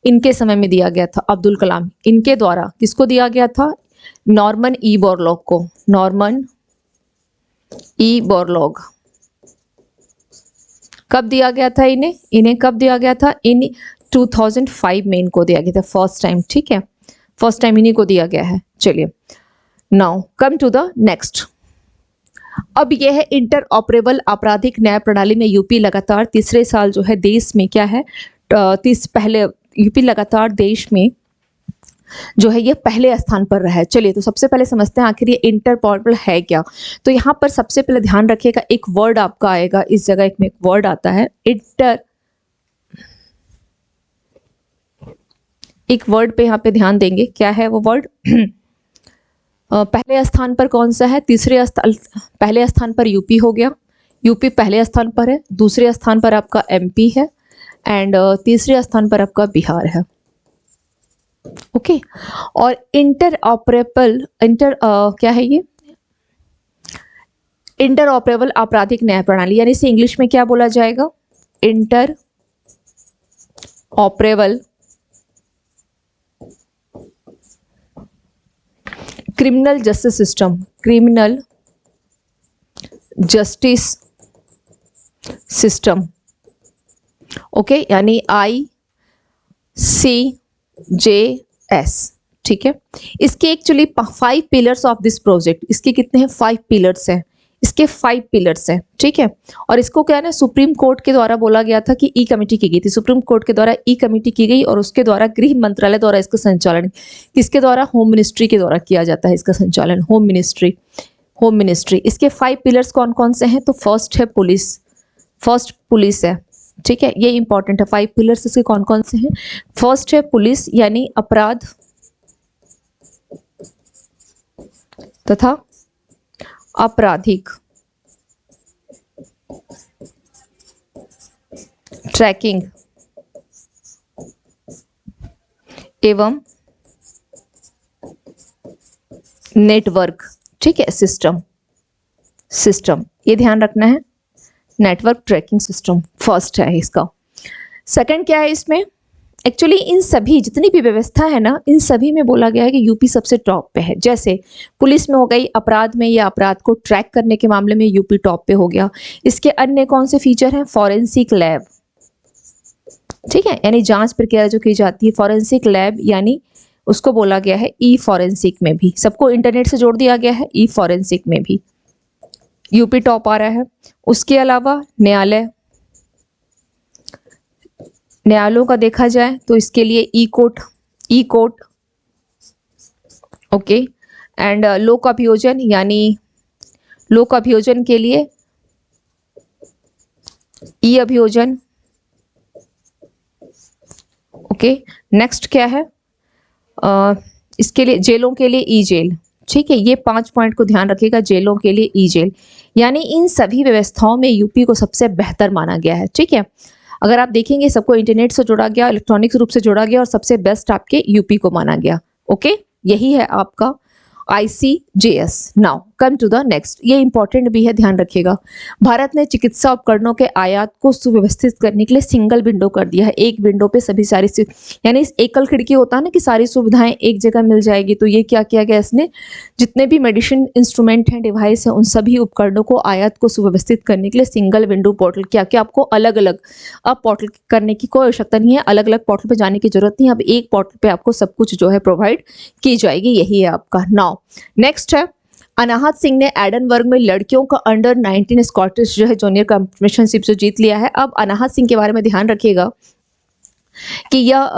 Speaker 1: इनके समय में दिया गया था। अब्दुल कलाम, इनके द्वारा किसको दिया गया था, नॉर्मन E बोरलॉग को, नॉर्मन E बोरलॉग। कब दिया गया था इन्हें कब दिया गया था, इन 2005 में इनको दिया गया था फर्स्ट टाइम, ठीक है, फर्स्ट टाइम इन्हीं को दिया गया है। चलिए now come to the next. अब यह है इंटर ऑपरेबल आपराधिक न्याय प्रणाली में यूपी लगातार तीसरे साल जो है देश में क्या है, पहले यूपी लगातार देश में जो है ये पहले स्थान पर रहा है। चलिए तो सबसे पहले समझते हैं आखिर ये इंटरऑपरेबल है क्या। तो यहाँ पर सबसे पहले ध्यान रखिएगा, एक वर्ड आपका आएगा, इस जगह एक वर्ड आता है इंटर, एक वर्ड पे यहाँ पे ध्यान देंगे, क्या है वो वर्ड। पहले स्थान पर कौन सा है, पहले स्थान पर यूपी हो गया, यूपी पहले स्थान पर है, दूसरे स्थान पर आपका एमपी है, एंड तीसरे स्थान पर आपका बिहार है। ओके और क्या है ये, इंटर ऑपरेबल आपराधिक न्याय प्रणाली, यानी इसे इंग्लिश में क्या बोला जाएगा, inter operable criminal justice system, criminal justice system. Okay यानी ICJS, ठीक है। इसके actually 5 pillars of this project, इसके कितने हैं, 5 पिलर्स हैं, इसके 5 पिलर्स हैं, ठीक है। और इसको क्या है, सुप्रीम कोर्ट के द्वारा बोला गया था कि ई कमेटी की गई थी, सुप्रीम कोर्ट के द्वारा ई कमेटी की गई और उसके द्वारा गृह मंत्रालय द्वारा इसका संचालन किसके द्वारा, होम मिनिस्ट्री के द्वारा किया जाता है इसका संचालन, होम मिनिस्ट्री। इसके 5 पिलर्स कौन कौन से हैं, तो फर्स्ट है पुलिस है, ठीक है, ये इंपॉर्टेंट है। 5 पिलर्स इसके कौन कौन से हैं, फर्स्ट है पुलिस यानी अपराध तथा आपराधिक ट्रैकिंग एवं नेटवर्क, ठीक है, सिस्टम, ये ध्यान रखना है, नेटवर्क ट्रैकिंग सिस्टम फर्स्ट है इसका। सेकंड क्या है इसमें, एक्चुअली इन सभी जितनी भी व्यवस्था है ना, इन सभी में बोला गया है कि यूपी सबसे टॉप पे है। जैसे पुलिस में हो गई, अपराध में या अपराध को ट्रैक करने के मामले में यूपी टॉप पे हो गया। इसके अन्य कौन से फीचर हैं, फॉरेंसिक लैब, ठीक है, यानी जांच प्रक्रिया जो की जाती है, फॉरेंसिक लैब यानी उसको बोला गया है ई फॉरेंसिक में भी, सबको इंटरनेट से जोड़ दिया गया है, ई फॉरेंसिक में भी यूपी टॉप आ रहा है। उसके अलावा न्यायालयों का देखा जाए तो इसके लिए ई कोर्ट, ओके, एंड लोक अभियोजन यानी लोक अभियोजन के लिए ई अभियोजन, ओके। नेक्स्ट क्या है, इसके लिए जेलों के लिए ई जेल, ठीक है, ये 5 पॉइंट को ध्यान रखिएगा, जेलों के लिए ई जेल, यानी इन सभी व्यवस्थाओं में यूपी को सबसे बेहतर माना गया है, ठीक है। अगर आप देखेंगे सबको इंटरनेट से जोड़ा गया, इलेक्ट्रॉनिक्स रूप से जोड़ा गया और सबसे बेस्ट आपके यूपी को माना गया, ओके, यही है आपका ICJS। Now come to the next, ये इंपॉर्टेंट भी है, ध्यान रखिएगा। भारत ने चिकित्सा उपकरणों के आयात को सुव्यवस्थित करने के लिए सिंगल विंडो कर दिया है, एक विंडो पे सभी सारी यानी एकल खिड़की होता है ना कि सारी सुविधाएं एक जगह मिल जाएगी। तो ये क्या किया गया, इसने जितने भी मेडिसिन इंस्ट्रूमेंट हैं, डिवाइस हैं, उन सभी उपकरणों को आयात को सुव्यवस्थित करने के लिए सिंगल विंडो पोर्टल किया कि आपको अलग अलग अब पोर्टल करने की कोई आवश्यकता नहीं है, अलग अलग पोर्टल पे जाने की जरूरत नहीं है, अब एक पोर्टल पे आपको सब कुछ जो है प्रोवाइड की जाएगी, यही है आपका। नाउ नेक्स्ट है, अनाहत सिंह ने एडनबर्ग में लड़कियों का अंडर 19 स्कॉटिश जो है जूनियर चैंपियनशिप जो जीत लिया है। अब अनाहत सिंह के बारे में ध्यान रखिएगा कि यह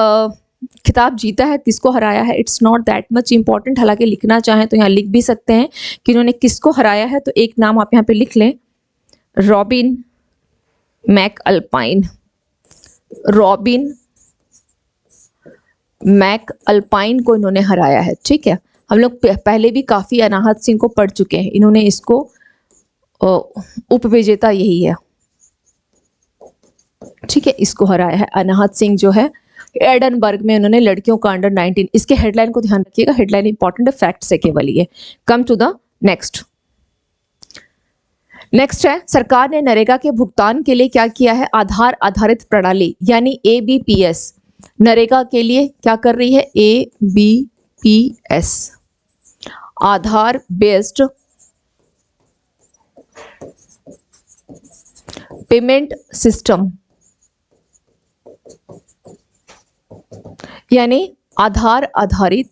Speaker 1: खिताब जीता है, किसको हराया है, it's not that much important, हालांकि लिखना चाहें तो यहाँ लिख भी सकते हैं कि उन्होंने किसको हराया है। तो एक नाम आप यहाँ पे लिख लें, रॉबिन मैकअल्पाइन, रॉबिन मैकअल्पाइन को इन्होंने हराया है, ठीक है। हम लोग पहले भी काफी अनाहत सिंह को पढ़ चुके हैं, इन्होंने इसको उपविजेता यही है, ठीक है, इसको हराया है अनाहत सिंह जो है एडनबर्ग में, उन्होंने लड़कियों का अंडर 19। इसके हेडलाइन को ध्यान रखिएगा, हेडलाइन इंपॉर्टेंट है, फैक्ट है केवल ये। कम टू द नेक्स्ट है, सरकार ने नरेगा के भुगतान के लिए क्या किया है, आधार आधारित प्रणाली यानी ABPS नरेगा के लिए क्या कर रही है, ABPS आधार बेस्ड पेमेंट सिस्टम, यानी आधार आधारित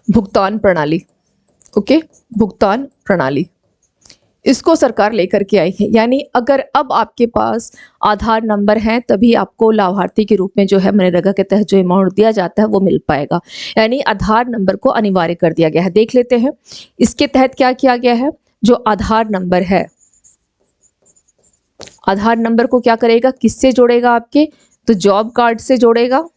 Speaker 1: भुगतान प्रणाली। ओके, भुगतान प्रणाली, इसको सरकार लेकर के आई है। यानी अगर अब आपके पास आधार नंबर है तभी आपको लाभार्थी के रूप में जो है मनरेगा के तहत जो अमाउंट दिया जाता है वो मिल पाएगा। यानी आधार नंबर को अनिवार्य कर दिया गया है। देख लेते हैं इसके तहत क्या किया गया है। जो आधार नंबर है, आधार नंबर को क्या करेगा, किससे जोड़ेगा आपके, तो जॉब कार्ड से जोड़ेगा।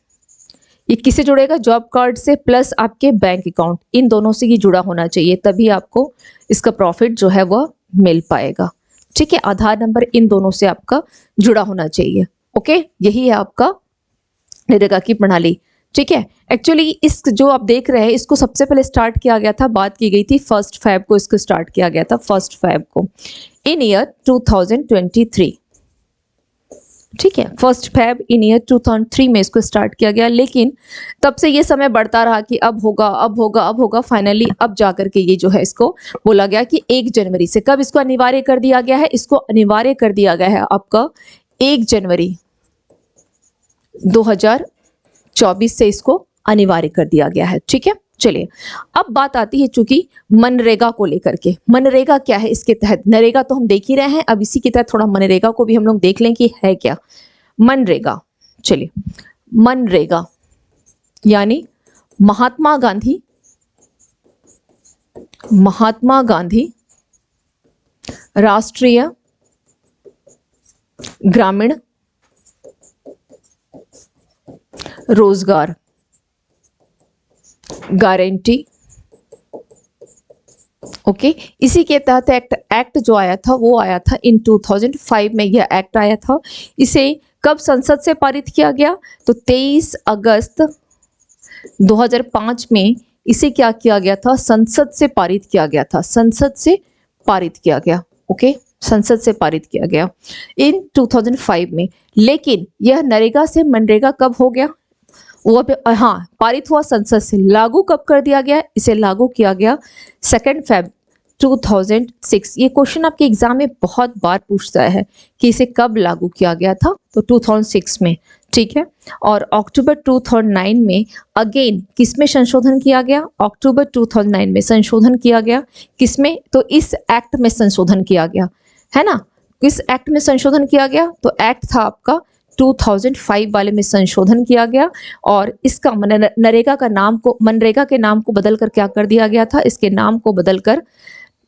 Speaker 1: ये किससे जुड़ेगा, जॉब कार्ड से प्लस आपके बैंक अकाउंट, इन दोनों से ये जुड़ा होना चाहिए, तभी आपको इसका प्रॉफिट जो है वह मिल पाएगा। ठीक है, आधार नंबर इन दोनों से आपका जुड़ा होना चाहिए। ओके, यही है आपका मनरेगा की प्रणाली। ठीक है, एक्चुअली इस जो आप देख रहे हैं इसको सबसे पहले स्टार्ट किया गया था, बात की गई थी 1 फ़रवरी को, इसको स्टार्ट किया गया था 1 फ़रवरी को इन ईयर 2023। ठीक है, 1 फ़रवरी इन ईयर 2003 में इसको स्टार्ट किया गया, लेकिन तब से ये समय बढ़ता रहा कि अब होगा अब होगा अब होगा। फाइनली अब जाकर के ये जो है इसको बोला गया कि 1 जनवरी से, कब इसको अनिवार्य कर दिया गया है, इसको अनिवार्य कर दिया गया है आपका 1 जनवरी 2024 से इसको अनिवार्य कर दिया गया है। ठीक है, चलिए अब बात आती है चूंकि मनरेगा को लेकर के। मनरेगा क्या है, इसके तहत नरेगा तो हम देख ही रहे हैं, अब इसी के तहत थोड़ा मनरेगा को भी हम लोग देख लें कि है क्या मनरेगा। चलिए, मनरेगा यानी महात्मा गांधी राष्ट्रीय ग्रामीण रोजगार गारंटी। ओके, इसी के तहत एक्ट जो आया था वो आया था इन 2005 में, यह एक्ट आया था। इसे कब संसद से पारित किया गया, तो 23 अगस्त 2005 में इसे क्या किया गया था, संसद से पारित किया गया था, संसद से पारित किया गया। ओके, संसद से पारित किया गया इन 2005 में। लेकिन यह नरेगा से मनरेगा कब हो गया, वो हाँ पारित हुआ संसद से, लागू कब कर दिया गया, इसे लागू किया गया 2 फ़रवरी 2006। ये क्वेश्चन आपके एग्जाम में बहुत बार पूछता है कि इसे कब लागू किया गया था, तो 2006 में। ठीक है, और अक्टूबर 2009 में अगेन किसमें संशोधन किया गया, अक्टूबर 2009 में संशोधन किया गया, किसमें, तो इस एक्ट में संशोधन किया गया है ना। किस एक्ट में संशोधन किया गया, तो एक्ट था आपका 2005 वाले में संशोधन किया गया, और इसका नरेगा का नाम को, मनरेगा के नाम को बदलकर क्या कर दिया गया था, इसके नाम को बदलकर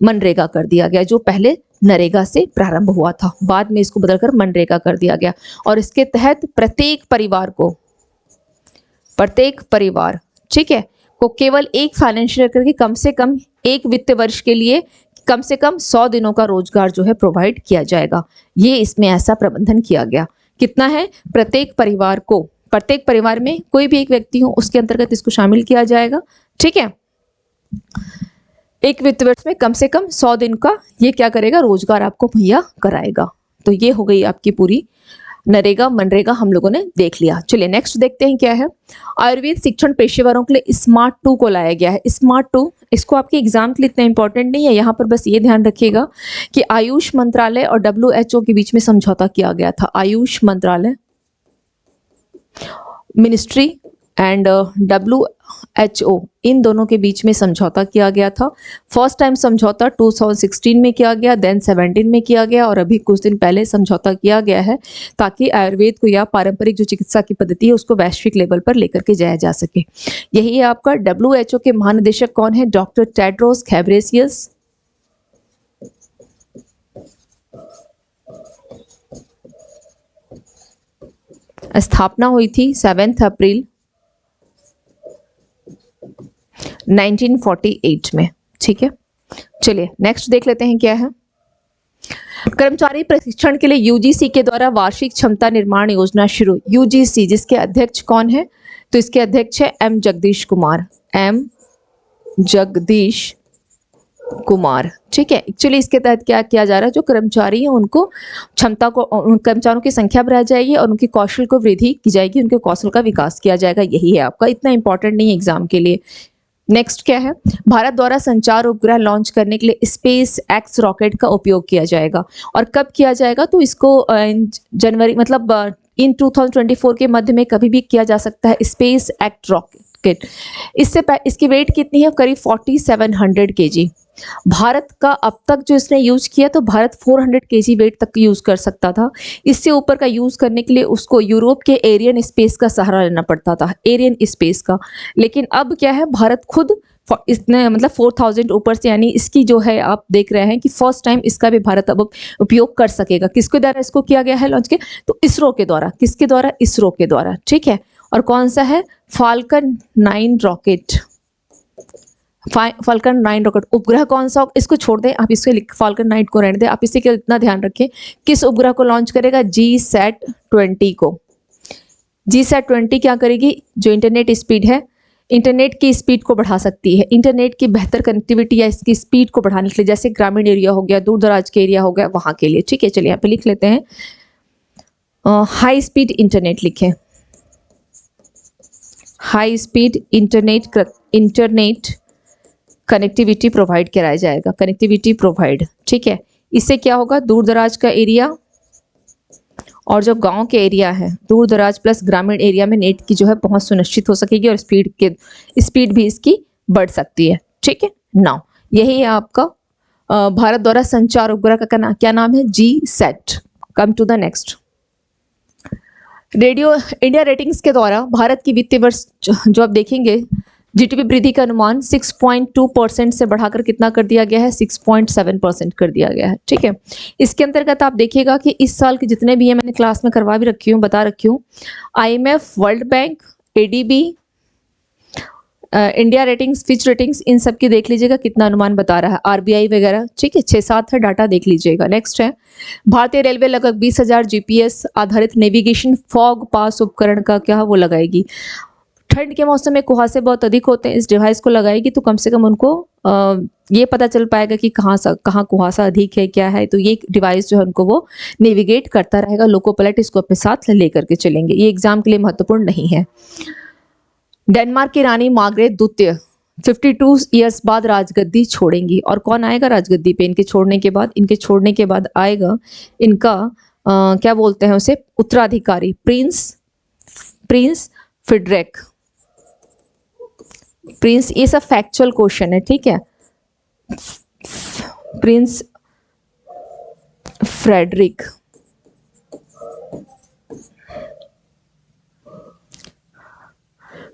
Speaker 1: मनरेगा कर दिया गया। जो पहले नरेगा से प्रारंभ हुआ था, बाद में इसको बदलकर मनरेगा कर दिया गया। और इसके तहत प्रत्येक परिवार ठीक है को केवल एक फाइनेंशियल ईयर के कम से कम एक वित्त वर्ष के लिए कम से कम 100 दिनों का रोजगार जो है प्रोवाइड किया जाएगा। ये इसमें ऐसा प्रबंधन किया गया। कितना है, प्रत्येक परिवार में कोई भी एक व्यक्ति हो उसके अंतर्गत इसको शामिल किया जाएगा। ठीक है, एक वित्त वर्ष में कम से कम 100 दिन का ये क्या करेगा, रोजगार आपको मुहैया कराएगा। तो ये हो गई आपकी पूरी नरेगा मनरेगा हम लोगों ने देख लिया। चलिए नेक्स्ट देखते हैं क्या है। आयुर्वेद शिक्षण पेशेवरों के लिए स्मार्ट 2 को लाया गया है। स्मार्ट 2 इसको आपके एग्जाम के लिए इतना इंपॉर्टेंट नहीं है, यहाँ पर बस ये ध्यान रखिएगा कि आयुष मंत्रालय और WHO के बीच में समझौता किया गया था। आयुष मंत्रालय मिनिस्ट्री एंड WHO इन दोनों के बीच में समझौता किया गया था। फर्स्ट टाइम समझौता 2016 में किया गया, देन 17 में किया गया, और अभी कुछ दिन पहले समझौता किया गया है ताकि आयुर्वेद को या पारंपरिक जो चिकित्सा की पद्धति है उसको वैश्विक लेवल पर लेकर के जाया जा सके। यही है आपका। WHO के महानिदेशक कौन है, डॉक्टर टेड्रोस घेब्रेयेसस। स्थापना हुई थी 7 अप्रैल 1948 में। ठीक है, चलिए नेक्स्ट देख लेते हैं क्या है। कर्मचारी प्रशिक्षण के लिए UGC के द्वारा वार्षिक क्षमता निर्माण योजना शुरू। UGC जिसके अध्यक्ष कौन है, तो इसके अध्यक्ष है M जगदीश कुमार। ठीक है, एक्चुअली इसके तहत क्या किया जा रहा है, जो कर्मचारी हैं उनको क्षमता को, कर्मचारियों की संख्या बढ़ाई जाएगी और उनके कौशल को वृद्धि की जाएगी, उनके कौशल का विकास किया जाएगा। यही है आपका, इतना इंपॉर्टेंट नहीं है एग्जाम के लिए। नेक्स्ट क्या है, भारत द्वारा संचार उपग्रह लॉन्च करने के लिए स्पेस एक्स रॉकेट का उपयोग किया जाएगा। और कब किया जाएगा, तो इसको जनवरी मतलब इन 2024 के मध्य में कभी भी किया जा सकता है। Space x rocket rocket. इसकी वेट कितनी है? करीब 4700 केजी। भारत का अब तक जो इसने यूज किया तो भारत 400 केजी वेट तक यूज कर सकता था। इससे ऊपर का यूज करने के लिए उसको यूरोप के एरियन स्पेस का सहारा लेना पड़ता था, एरियन स्पेस का। लेकिन अब क्या है, भारत खुद इसने मतलब 4000 ऊपर से, यानी इसकी जो है आप देख रहे हैं कि फर्स्ट टाइम इसका भी भारत अब उपयोग कर सकेगा। किसके द्वारा इसको किया गया है लॉन्च के? तो इसरो के द्वारा। किसके द्वारा? इसरो के द्वारा, ठीक है। और कौन सा है? Falcon 9 rocket. Falcon 9 rocket. उपग्रह कौन सा? इसको छोड़ दें, आप इसको फाल्कन 9 को रहने दें। आप इसी के इतना ध्यान रखें, किस उपग्रह को लॉन्च करेगा? GSAT-20 को। GSAT-20 क्या करेगी? जो इंटरनेट स्पीड है, इंटरनेट की स्पीड को बढ़ा सकती है, इंटरनेट की बेहतर कनेक्टिविटी या इसकी स्पीड को बढ़ाने के लिए, जैसे ग्रामीण एरिया हो गया, दूर दराज के एरिया हो गया, वहां के लिए, ठीक है। चलिए यहाँ पे लिख लेते हैं, हाई स्पीड इंटरनेट लिखें, high speed internet connectivity provide कराया जाएगा, कनेक्टिविटी प्रोवाइड, ठीक है। इससे क्या होगा? दूर दराज का एरिया और जो गांव के एरिया है, दूर दराज प्लस ग्रामीण एरिया में नेट की जो है पहुंच सुनिश्चित हो सकेगी और स्पीड भी इसकी बढ़ सकती है, ठीक है। नाउ यही है आपका भारत द्वारा संचार उपग्रह का क्या नाम है? GSAT। Come to the next. Radio India ratings के द्वारा भारत की वित्तीय वर्ष जो आप देखेंगे, जीडीपी वृद्धि का अनुमान 6.2% से बढ़ाकर कितना कर दिया गया है? 6.7% कर दिया गया है, ठीक है। इसके अंतर्गत आप देखिएगा कि इस साल के जितने भी है, मैंने क्लास में करवा भी रखी हूँ, बता रखी हूँ, IMF, world bank, ADB, India ratings, Fitch ratings, इन सब की देख लीजिएगा कितना अनुमान बता रहा है, RBI वगैरह, ठीक है। 6-7 है डाटा, देख लीजिएगा। नेक्स्ट है, भारतीय रेलवे लगभग 20,000 GPS आधारित नेविगेशन फॉग पास उपकरण का क्या वो लगाएगी। ठंड के मौसम में कुहासे बहुत अधिक होते हैं, इस डिवाइस को लगाएगी तो कम से कम उनको ये पता चल पाएगा कि कहाँ कुहासा अधिक है, क्या है। तो ये डिवाइस जो है उनको वो नेविगेट करता रहेगा। लोको पायलट इसको अपने साथ लेकर के चलेंगे। ये एग्जाम के लिए महत्वपूर्ण नहीं है। डेनमार्क की रानी मार्गरेट द्वितीय 52 ईयर्स बाद राजगद्दी छोड़ेंगी। और कौन आएगा राजगद्दी पे इनके छोड़ने के बाद? इनके छोड़ने के बाद आएगा इनका क्या बोलते हैं उसे, उत्तराधिकारी, प्रिंस फ्रेडरिक। प्रिंस, ये सब फैक्चुअल क्वेश्चन है, ठीक है। Prince Frederick.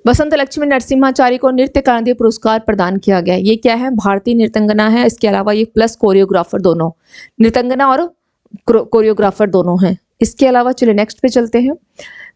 Speaker 1: बसंत लक्ष्मी नरसिम्हाचारी को नृत्य क्रांति पुरस्कार प्रदान किया गया। ये क्या है? भारतीय नृत्यंगना है। इसके अलावा ये प्लस कोरियोग्राफर, दोनों नृत्यंगना और कोरियोग्राफर दोनों हैं। इसके अलावा चलिए नेक्स्ट पे चलते हैं।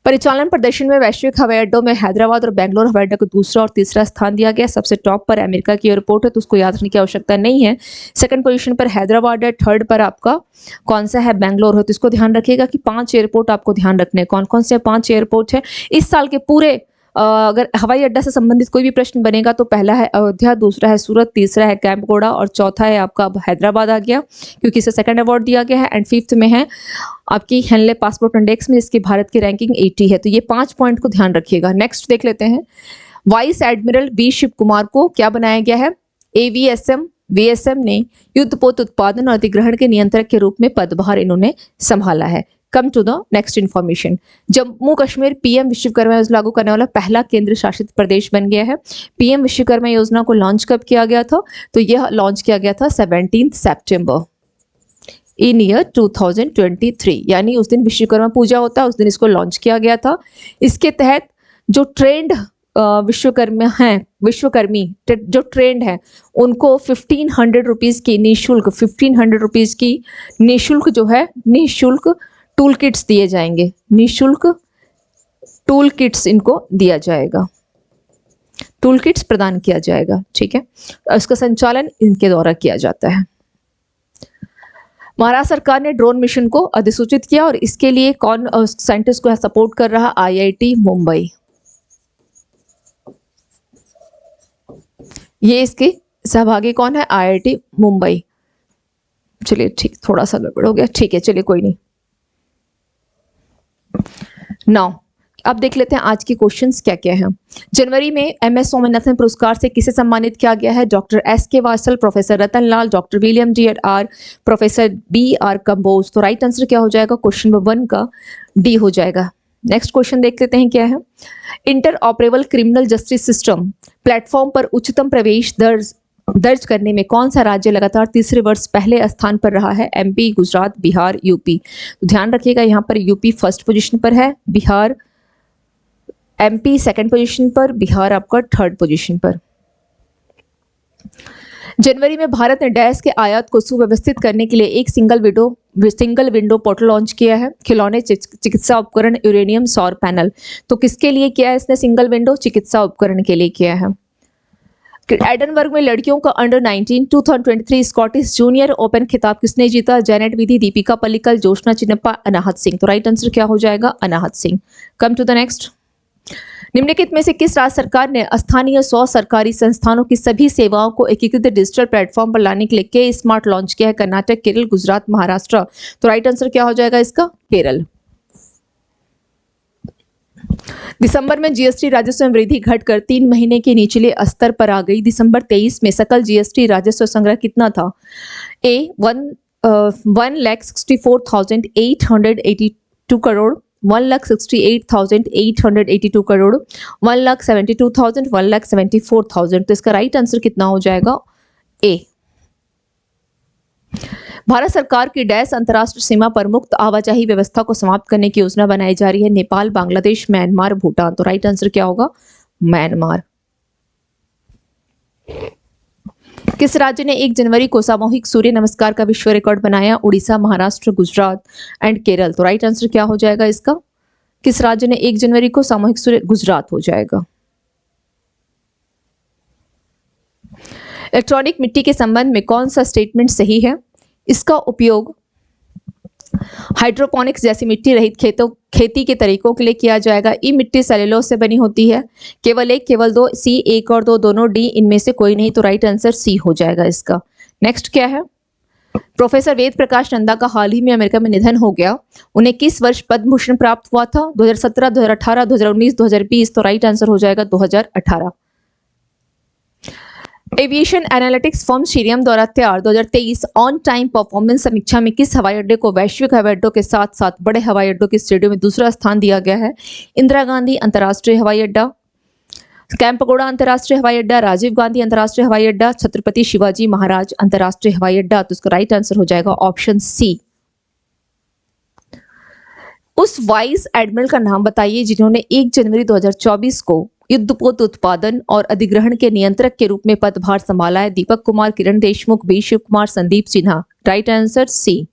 Speaker 1: परिचालन प्रदर्शन में वैश्विक हवाई अड्डों में हैदराबाद और बेंगलोर हवाई अड्डे को दूसरा और तीसरा स्थान दिया गया। सबसे टॉप पर अमेरिका की एयरपोर्ट है, तो उसको याद रखने की आवश्यकता नहीं है। सेकंड पोजीशन पर हैदराबाद है, थर्ड पर आपका कौन सा है? बेंगलोर है। तो इसको ध्यान रखिएगा कि 5 एयरपोर्ट आपको ध्यान रखने। कौन कौन से 5 एयरपोर्ट है? इस साल के पूरे अगर हवाई अड्डा से संबंधित कोई भी प्रश्न बनेगा तो पहला है अयोध्या, दूसरा है सूरत, तीसरा है कैंपगोड़ा और चौथा है आपका हैदराबाद आ गया, क्योंकि इसे सेकंड अवार्ड दिया गया है। एंड 5th में है आपकी हेनले पासपोर्ट इंडेक्स में, जिसकी भारत की रैंकिंग 80 है। तो ये 5 पॉइंट को ध्यान रखिएगा। नेक्स्ट देख लेते हैं। Vice admiral B Shiv Kumar को क्या बनाया गया है? VSM ने युद्धपोत उत्पादन और अधिग्रहण के नियंत्रक के रूप में पदभार इन्होंने संभाला है। Come to the next information. Jammu Kashmir PM Vishwakarma योजना लागू करने वाला पहला केंद्र शासित प्रदेश बन गया है। PM विश्वकर्मा योजना को लॉन्च कब किया गया था? तो यह लॉन्च किया गया था 17 सितंबर इन ईयर 2023, यानी उस दिन विश्वकर्मा पूजा होता है, उस दिन इसको लॉन्च किया गया था। इसके तहत जो ट्रेंड विश्वकर्मी जो ट्रेंड है उनको 1500 रुपीज़ की निःशुल्क, 1500 रुपीज़ की निःशुल्क जो है निःशुल्क टूल किट्स दिए जाएंगे। निःशुल्क टूल किट्स इनको दिया जाएगा, टूल किट्स प्रदान किया जाएगा, ठीक है। इसका संचालन इनके द्वारा किया जाता है। महाराष्ट्र सरकार ने ड्रोन मिशन को अधिसूचित किया और इसके लिए कौन साइंटिस्ट को सपोर्ट कर रहा? IIT मुंबई। ये इसके सहभागी कौन है? IIT मुंबई। चलिए ठीक, थोड़ा सा गड़बड़ हो गया, ठीक है, चलिए कोई नहीं। नाउ अब देख लेते हैं आज के क्वेश्चंस क्या क्या हैं। जनवरी में MS स्वामीनाथन पुरस्कार से किसे सम्मानित किया गया है? Doctor SK Vatsal, professor Ratan Lal, doctor William D.R., professor BR Kamboj. तो राइट आंसर क्या हो जाएगा? क्वेश्चन नंबर 1 का D हो जाएगा। नेक्स्ट क्वेश्चन देख लेते हैं क्या है। Inter operable criminal justice system platform पर उच्चतम प्रवेश दर्ज करने में कौन सा राज्य लगातार तीसरे वर्ष पहले स्थान पर रहा है? MP, Gujarat, Bihar, UP. तो ध्यान रखिएगा यहाँ पर यूपी फर्स्ट पोजीशन पर है, बिहार एमपी सेकंड पोजीशन पर, बिहार आपका थर्ड पोजीशन पर। जनवरी में भारत ने डैश के आयात को सुव्यवस्थित करने के लिए एक सिंगल विंडो पोर्टल लॉन्च किया है। खिलौने, चिकित्सा उपकरण, यूरेनियम, सौर पैनल। तो किसके लिए किया है इसने सिंगल विंडो? चिकित्सा उपकरण के लिए किया है। एडनबर्ग में लड़कियों का अंडर 19 2023 स्कॉटिश जूनियर ओपन खिताब किसने जीता? जैनेट विधि, दीपिका पल्लिकल, जोशना चिन्नप्पा, अनाहत सिंह। तो राइट आंसर क्या हो जाएगा? Anahat Singh. Come to the next. निम्नलिखित में से किस राज्य सरकार ने स्थानीय 100 सरकारी संस्थानों की सभी सेवाओं को एकीकृत डिजिटल प्लेटफॉर्म पर लाने के लिए के स्मार्ट लॉन्च किया है? कर्नाटक, केरल, गुजरात, महाराष्ट्र। तो राइट आंसर क्या हो जाएगा इसका? केरल। दिसंबर में जीएसटी राजस्व में वृद्धि घटकर 3 महीने के निचले स्तर पर आ गई। दिसंबर 23 में सकल जीएसटी राजस्व संग्रह कितना था? ए 1,64,882 करोड़, 1,68,882 करोड़, 1,72,000, 1,74,000। तो इसका राइट आंसर कितना हो जाएगा? ए। भारत सरकार की डैश अंतर्राष्ट्रीय सीमा पर मुक्त आवाजाही व्यवस्था को समाप्त करने की योजना बनाई जा रही है। नेपाल, बांग्लादेश, म्यांमार, भूटान। तो राइट आंसर क्या होगा? म्यांमार। किस राज्य ने 1 जनवरी को सामूहिक सूर्य नमस्कार का विश्व रिकॉर्ड बनाया? उड़ीसा, महाराष्ट्र, गुजरात एंड केरल। तो राइट आंसर क्या हो जाएगा इसका? किस राज्य ने 1 जनवरी को सामूहिक सूर्य? गुजरात हो जाएगा। इलेक्ट्रॉनिक मिट्टी के संबंध में कौन सा स्टेटमेंट सही है? इसका उपयोग हाइड्रोपोनिक्स जैसी मिट्टी रहित खेती के तरीकों के लिए किया जाएगा। ई मिट्टी सेलुलोज से बनी होती है। केवल 1, केवल 2, सी 1 और 2 दोनों, डी इनमें से कोई नहीं। तो राइट आंसर सी हो जाएगा इसका। नेक्स्ट क्या है? प्रोफेसर वेद प्रकाश नंदा का हाल ही में अमेरिका में निधन हो गया। उन्हें किस वर्ष पद्म भूषण प्राप्त हुआ था? 2017, 2018, 2019, 2020। तो राइट आंसर हो जाएगा 2018। एविएशन एनालिटिक्स फर्म शीरियम द्वारा तैयार 2023 ऑन टाइम परफॉर्मेंस समीक्षा में किस हवाई अड्डे को वैश्विक हवाई अड्डों के साथ साथ बड़े हवाई अड्डों की श्रेणी में दूसरा स्थान दिया गया है? इंदिरा गांधी अंतर्राष्ट्रीय हवाई अड्डा, कैंपगोड़ा अंतर्राष्ट्रीय हवाई अड्डा, राजीव गांधी अंतर्राष्ट्रीय हवाई अड्डा, छत्रपति शिवाजी महाराज अंतर्राष्ट्रीय हवाई अड्डा। तो इसका राइट आंसर हो जाएगा ऑप्शन सी। उस वाइस एडमिरल का नाम बताइए जिन्होंने 1 जनवरी 2024 को युद्धपोत उत्पादन और अधिग्रहण के नियंत्रक के रूप में पदभार संभाला है? Deepak Kumar, Kiran Deshmukh, B Shiv Kumar, Sandeep Sinha. Right answer C.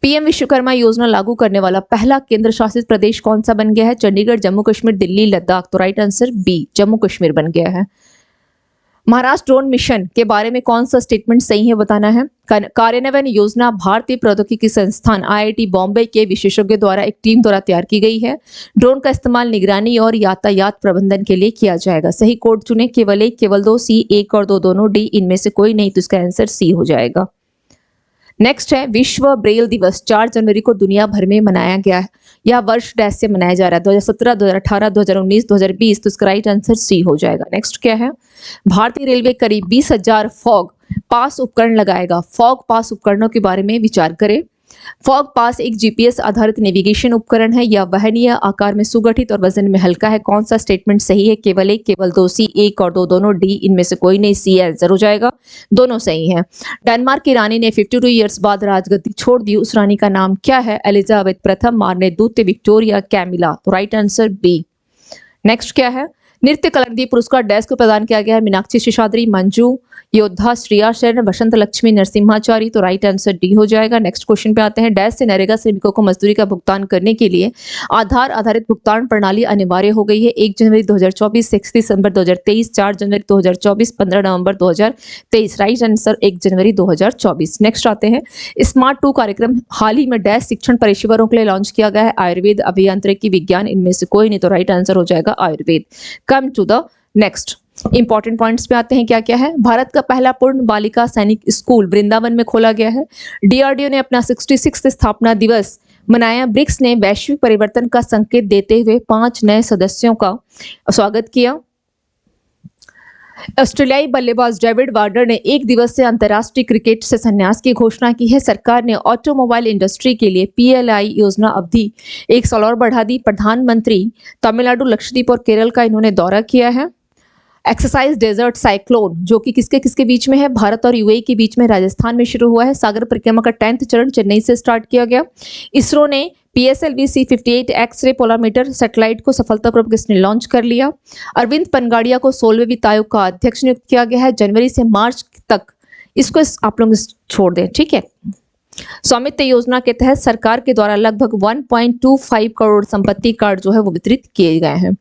Speaker 1: PM Vishwakarma योजना लागू करने वाला पहला केंद्र शासित प्रदेश कौन सा बन गया है? चंडीगढ़, जम्मू कश्मीर, दिल्ली, लद्दाख। तो right answer B, Jammu Kashmir बन गया है। महाराष्ट्र ड्रोन मिशन के बारे में कौन सा स्टेटमेंट सही है बताना है? कार्यान्वयन योजना भारतीय प्रौद्योगिकी संस्थान आईआईटी बॉम्बे के विशेषज्ञों द्वारा एक टीम द्वारा तैयार की गई है। ड्रोन का इस्तेमाल निगरानी और यातायात प्रबंधन के लिए किया जाएगा। सही कोड चुने। केवल 1, केवल 2, सी 1 और 2 दोनों, डी इनमें से कोई नहीं। तो इसका आंसर सी हो जाएगा। नेक्स्ट है विश्व ब्रेल दिवस 4 जनवरी को दुनिया भर में मनाया गया है। यह वर्ष डैश से मनाया जा रहा है? 2017, 2018, 2019, 2020। तो इसका राइट आंसर सी हो जाएगा। नेक्स्ट क्या है? भारतीय रेलवे करीब 20,000 फॉग पास उपकरण लगाएगा। फॉग पास उपकरणों के बारे में विचार करें। फॉग पास एक जीपीएस आधारित नेविगेशन उपकरण है। यह वहनीय, आकार में सुगठित और वजन में हल्का है। कौन सा स्टेटमेंट सही है? केवल 1, केवल 2, सी 1 और 2 दोनों, डी इनमें से कोई नहीं। सी आंसर हो जाएगा। दोनों सही हैं। डेनमार्क की रानी ने 52 ईयर्स बाद राजगद्दी छोड़ दी। उस रानी का नाम क्या है? एलिजाबेथ प्रथम, मारने दूत, विक्टोरिया, कैमिला। तो राइट आंसर बी। नेक्स्ट क्या है? नृत्य कलानिधि पुरस्कार डैश को प्रदान किया गया है? मीनाक्षी शेषाद्री, मंजू योद्धा, श्रेया शरण, बसंत लक्ष्मी नरसिम्हाचारी। तो राइट आंसर डी हो जाएगा। नेक्स्ट क्वेश्चन पे आते हैं। डैश से नरेगा श्रमिकों को मजदूरी का भुगतान करने के लिए आधार आधारित भुगतान प्रणाली अनिवार्य हो गई है। 1 जनवरी 2024, 6 दिसंबर 2023, 4 जनवरी 2024, 15 नवंबर 2023। राइट आंसर 1 जनवरी 2024। नेक्स्ट आते हैं। स्मार्ट 2 कार्यक्रम हाल ही में डैश शिक्षण पेशेवरों के लिए लॉन्च किया गया है? आयुर्वेद, अभियांत्रिकी, विज्ञान इनमें से कोई नहीं। तो राइट आंसर हो जाएगा Ayurveda. Come to the next important points पे आते हैं। क्या क्या है? भारत का पहला पूर्ण बालिका सैनिक स्कूल वृंदावन में खोला गया है। डीआरडीओ ने अपना 66 स्थापना दिवस मनाया। ब्रिक्स ने वैश्विक परिवर्तन का संकेत देते हुए 5 नए सदस्यों का स्वागत किया। ऑस्ट्रेलियाई बल्लेबाज डेविड वार्नर ने एक दिवसीय अंतर्राष्ट्रीय क्रिकेट से संन्यास की घोषणा की है। सरकार ने ऑटोमोबाइल इंडस्ट्री के लिए पीएलआई योजना अवधि 1 साल और बढ़ा दी। प्रधानमंत्री तमिलनाडु, लक्षद्वीप और केरल का इन्होंने दौरा किया है। एक्सरसाइज डेजर्ट साइक्लोन जो कि किसके किसके बीच में है, भारत और यूएई के बीच में राजस्थान में शुरू हुआ है। सागर परिक्रमा का 10th चरण चेन्नई से स्टार्ट किया गया। इसरो ने PSLV C58 एक्सरे पोलामीटर सैटेलाइट को सफलतापूर्वक इसने लॉन्च कर लिया। अरविंद पनगाड़िया को 16वें वित्त आयोग का अध्यक्ष नियुक्त किया गया है। जनवरी से मार्च तक इसको आप लोग छोड़ दें, ठीक है। स्वामित्व योजना के तहत सरकार के द्वारा लगभग 1.25 करोड़ संपत्ति कार्ड जो है वो वितरित किए गए हैं।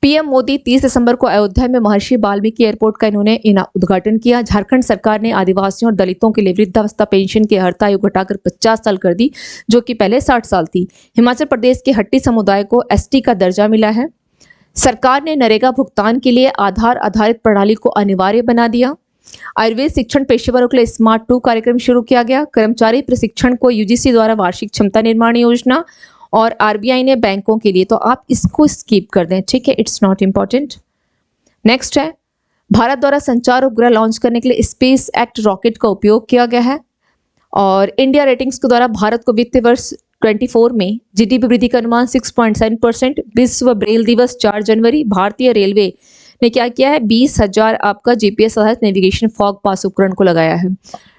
Speaker 1: पीएम मोदी 30 दिसंबर को अयोध्या में महर्षि वाल्मीकि एयरपोर्ट का इन्होंने उद्घाटन किया। झारखंड सरकार ने आदिवासियों और दलितों के लिए वृद्धावस्था पेंशन की अर्हता आयु घटाकर 50 साल कर दी, जो कि पहले 60 साल थी। हिमाचल प्रदेश के हट्टी समुदाय को एसटी का दर्जा मिला है। सरकार ने नरेगा भुगतान के लिए आधार आधारित प्रणाली को अनिवार्य बना दिया। आयुर्वेद शिक्षण पेशेवरों के लिए स्मार्ट 2 कार्यक्रम शुरू किया गया। कर्मचारी प्रशिक्षण को यूजीसी द्वारा वार्षिक क्षमता निर्माण योजना और आरबीआई ने बैंकों के लिए, तो आप इसको स्किप कर दें, ठीक है, इट्स नॉट इंपॉर्टेंट। नेक्स्ट है, भारत द्वारा संचार उपग्रह लॉन्च करने के लिए स्पेस एक्ट रॉकेट का उपयोग किया गया है। और इंडिया रेटिंग्स के द्वारा भारत को वित्तीय वर्ष 24 में जीडीपी वृद्धि का अनुमान 6.7%। विश्व ब्रेल दिवस 4 जनवरी। भारतीय रेलवे ने क्या किया है, 20,000 आपका जीपीएस आधारित नेविगेशन फॉग पास उपकरण को लगाया है।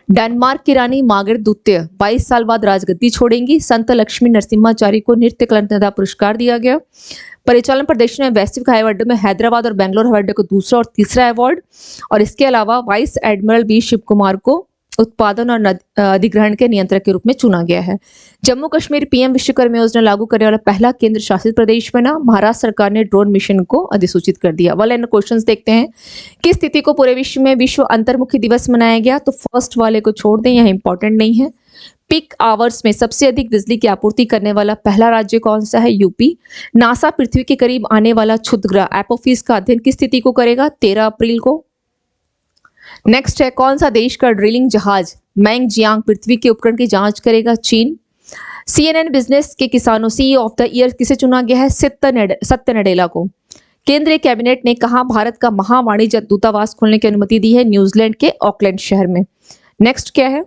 Speaker 1: डेनमार्क की रानी मार्गरेट द्वितीय 22 साल बाद राजगद्दी छोड़ेंगी। संत लक्ष्मी नरसिम्हाचारी को नृत्य कलारत्न पुरस्कार दिया गया। परिचालन प्रदर्शन में वैश्विक हवाई अड्डों में हैदराबाद और बेंगलोर हवाई अड्डे को दूसरा और तीसरा अवार्ड। और इसके अलावा vice admiral B Shiv Kumar को उत्पादन और अधिग्रहण के नियंत्रक के रूप में चुना गया है। जम्मू कश्मीर पीएम विश्वकर्मा योजना लागू करने वाला पहला केंद्र शासित प्रदेश बना। महाराष्ट्र सरकार ने ड्रोन मिशन को अधिसूचित कर दिया। वन लाइन क्वेश्चंस देखते हैं। किस तिथि को पूरे विश्व में विश्व अंतर्मुखी दिवस मनाया गया, तो फर्स्ट वाले को छोड़ दें, यह इंपॉर्टेंट नहीं है। पीक आवर्स में सबसे अधिक बिजली की आपूर्ति करने वाला पहला राज्य कौन सा है, यूपी। नासा पृथ्वी के करीब आने वाला क्षुद्रग्रह एपोफिस का अध्ययन किस तिथि को करेगा, 13 अप्रैल को। नेक्स्ट है, कौन सा देश का ड्रिलिंग जहाज मैंग जियांग पृथ्वी के उपकरण की जांच करेगा, चीन। CNN बिजनेस के किसानों CEO ऑफ द ईयर किसे चुना गया है, सत्य नडेला को। केंद्रीय कैबिनेट ने कहा भारत का महावाणिज्य दूतावास खोलने की अनुमति दी है, न्यूजीलैंड के ऑकलैंड शहर में। नेक्स्ट क्या है,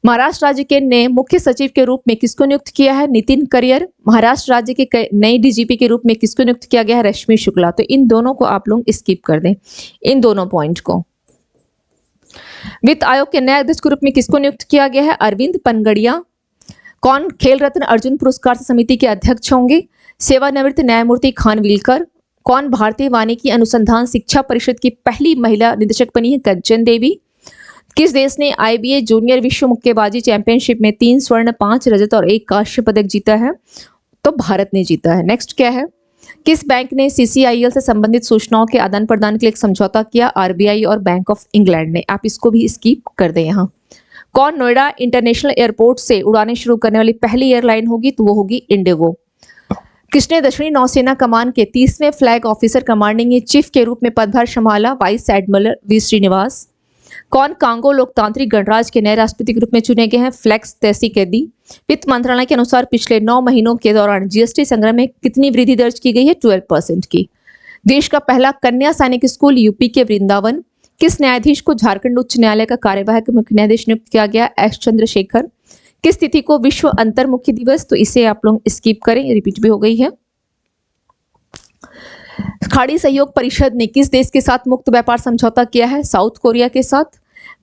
Speaker 1: महाराष्ट्र राज्य के नए मुख्य सचिव के रूप में किसको नियुक्त किया है, नितिन करियर। महाराष्ट्र राज्य के नए डीजीपी के रूप में किसको नियुक्त किया गया है, रश्मि शुक्ला। तो इन दोनों को आप लोग स्किप कर दें, इन दोनों पॉइंट को। वित्त आयोग के नए अध्यक्ष के रूप में किसको नियुक्त किया गया है, अरविंद पनगड़िया। कौन खेल रत्न अर्जुन पुरस्कार समिति के अध्यक्ष होंगे, सेवानिवृत्त न्यायमूर्ति खानविलकर। कौन भारतीय वानिकी अनुसंधान शिक्षा परिषद की पहली महिला निदेशक बनी है, कंचन देवी। किस देश ने IBA जूनियर विश्व मुक्केबाजी चैंपियनशिप में 3 स्वर्ण 5 रजत और 1 कांस्य पदक जीता है, तो भारत ने जीता है। नेक्स्ट क्या है, किस बैंक ने CCIL से संबंधित सूचनाओं के आदान प्रदान के लिए एक समझौता किया, RBI और बैंक ऑफ इंग्लैंड ने। आप इसको भी स्किप कर दें यहाँ। कौन नोएडा इंटरनेशनल एयरपोर्ट से उड़ानें शुरू करने वाली पहली एयरलाइन होगी, तो वो होगी इंडिगो। किसने दक्षिणी नौसेना कमान के 30वें flag officer commanding in chief के रूप में पदभार संभाला, वाइस एडमिरल V श्रीनिवास। कौन कांगो लोकतांत्रिक गणराज्य के नए राष्ट्रपति के रूप में चुने गए हैं, फ्लेक्स त्सेकेदी। वित्त मंत्रालय के अनुसार पिछले 9 महीनों के दौरान GST संग्रह में कितनी वृद्धि दर्ज की गई है, 12% की। देश का पहला कन्या सैनिक स्कूल यूपी के वृंदावन। किस न्यायाधीश को झारखंड उच्च न्यायालय का कार्यवाहक मुख्य न्यायाधीश नियुक्त किया गया, S चंद्रशेखर। किस तिथि को विश्व अंतर्मुखी दिवस, तो इसे आप लोग स्किप करें, रिपीट भी हो गई है। खाड़ी सहयोग परिषद ने किस देश के साथ मुक्त व्यापार समझौता किया है, साउथ कोरिया के साथ।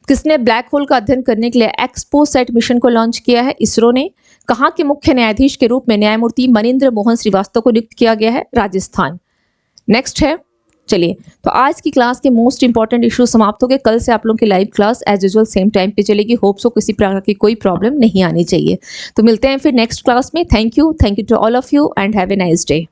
Speaker 1: किसने ब्लैक होल का अध्ययन करने के लिए एक्सपोसैट मिशन को लॉन्च किया है, इसरो ने। कहां के मुख्य न्यायाधीश के रूप में न्यायमूर्ति मनिंद्र मोहन श्रीवास्तव को नियुक्त किया गया है, राजस्थान। नेक्स्ट है, चलिए तो आज की क्लास के मोस्ट इंपॉर्टेंट इशू समाप्त हो गए। कल से आप लोगों की live class as usual same time पे चलेगी। होप सो किसी प्रकार की कोई प्रॉब्लम नहीं आनी चाहिए। तो मिलते हैं फिर नेक्स्ट क्लास में। Thank you to all of you and have a nice day.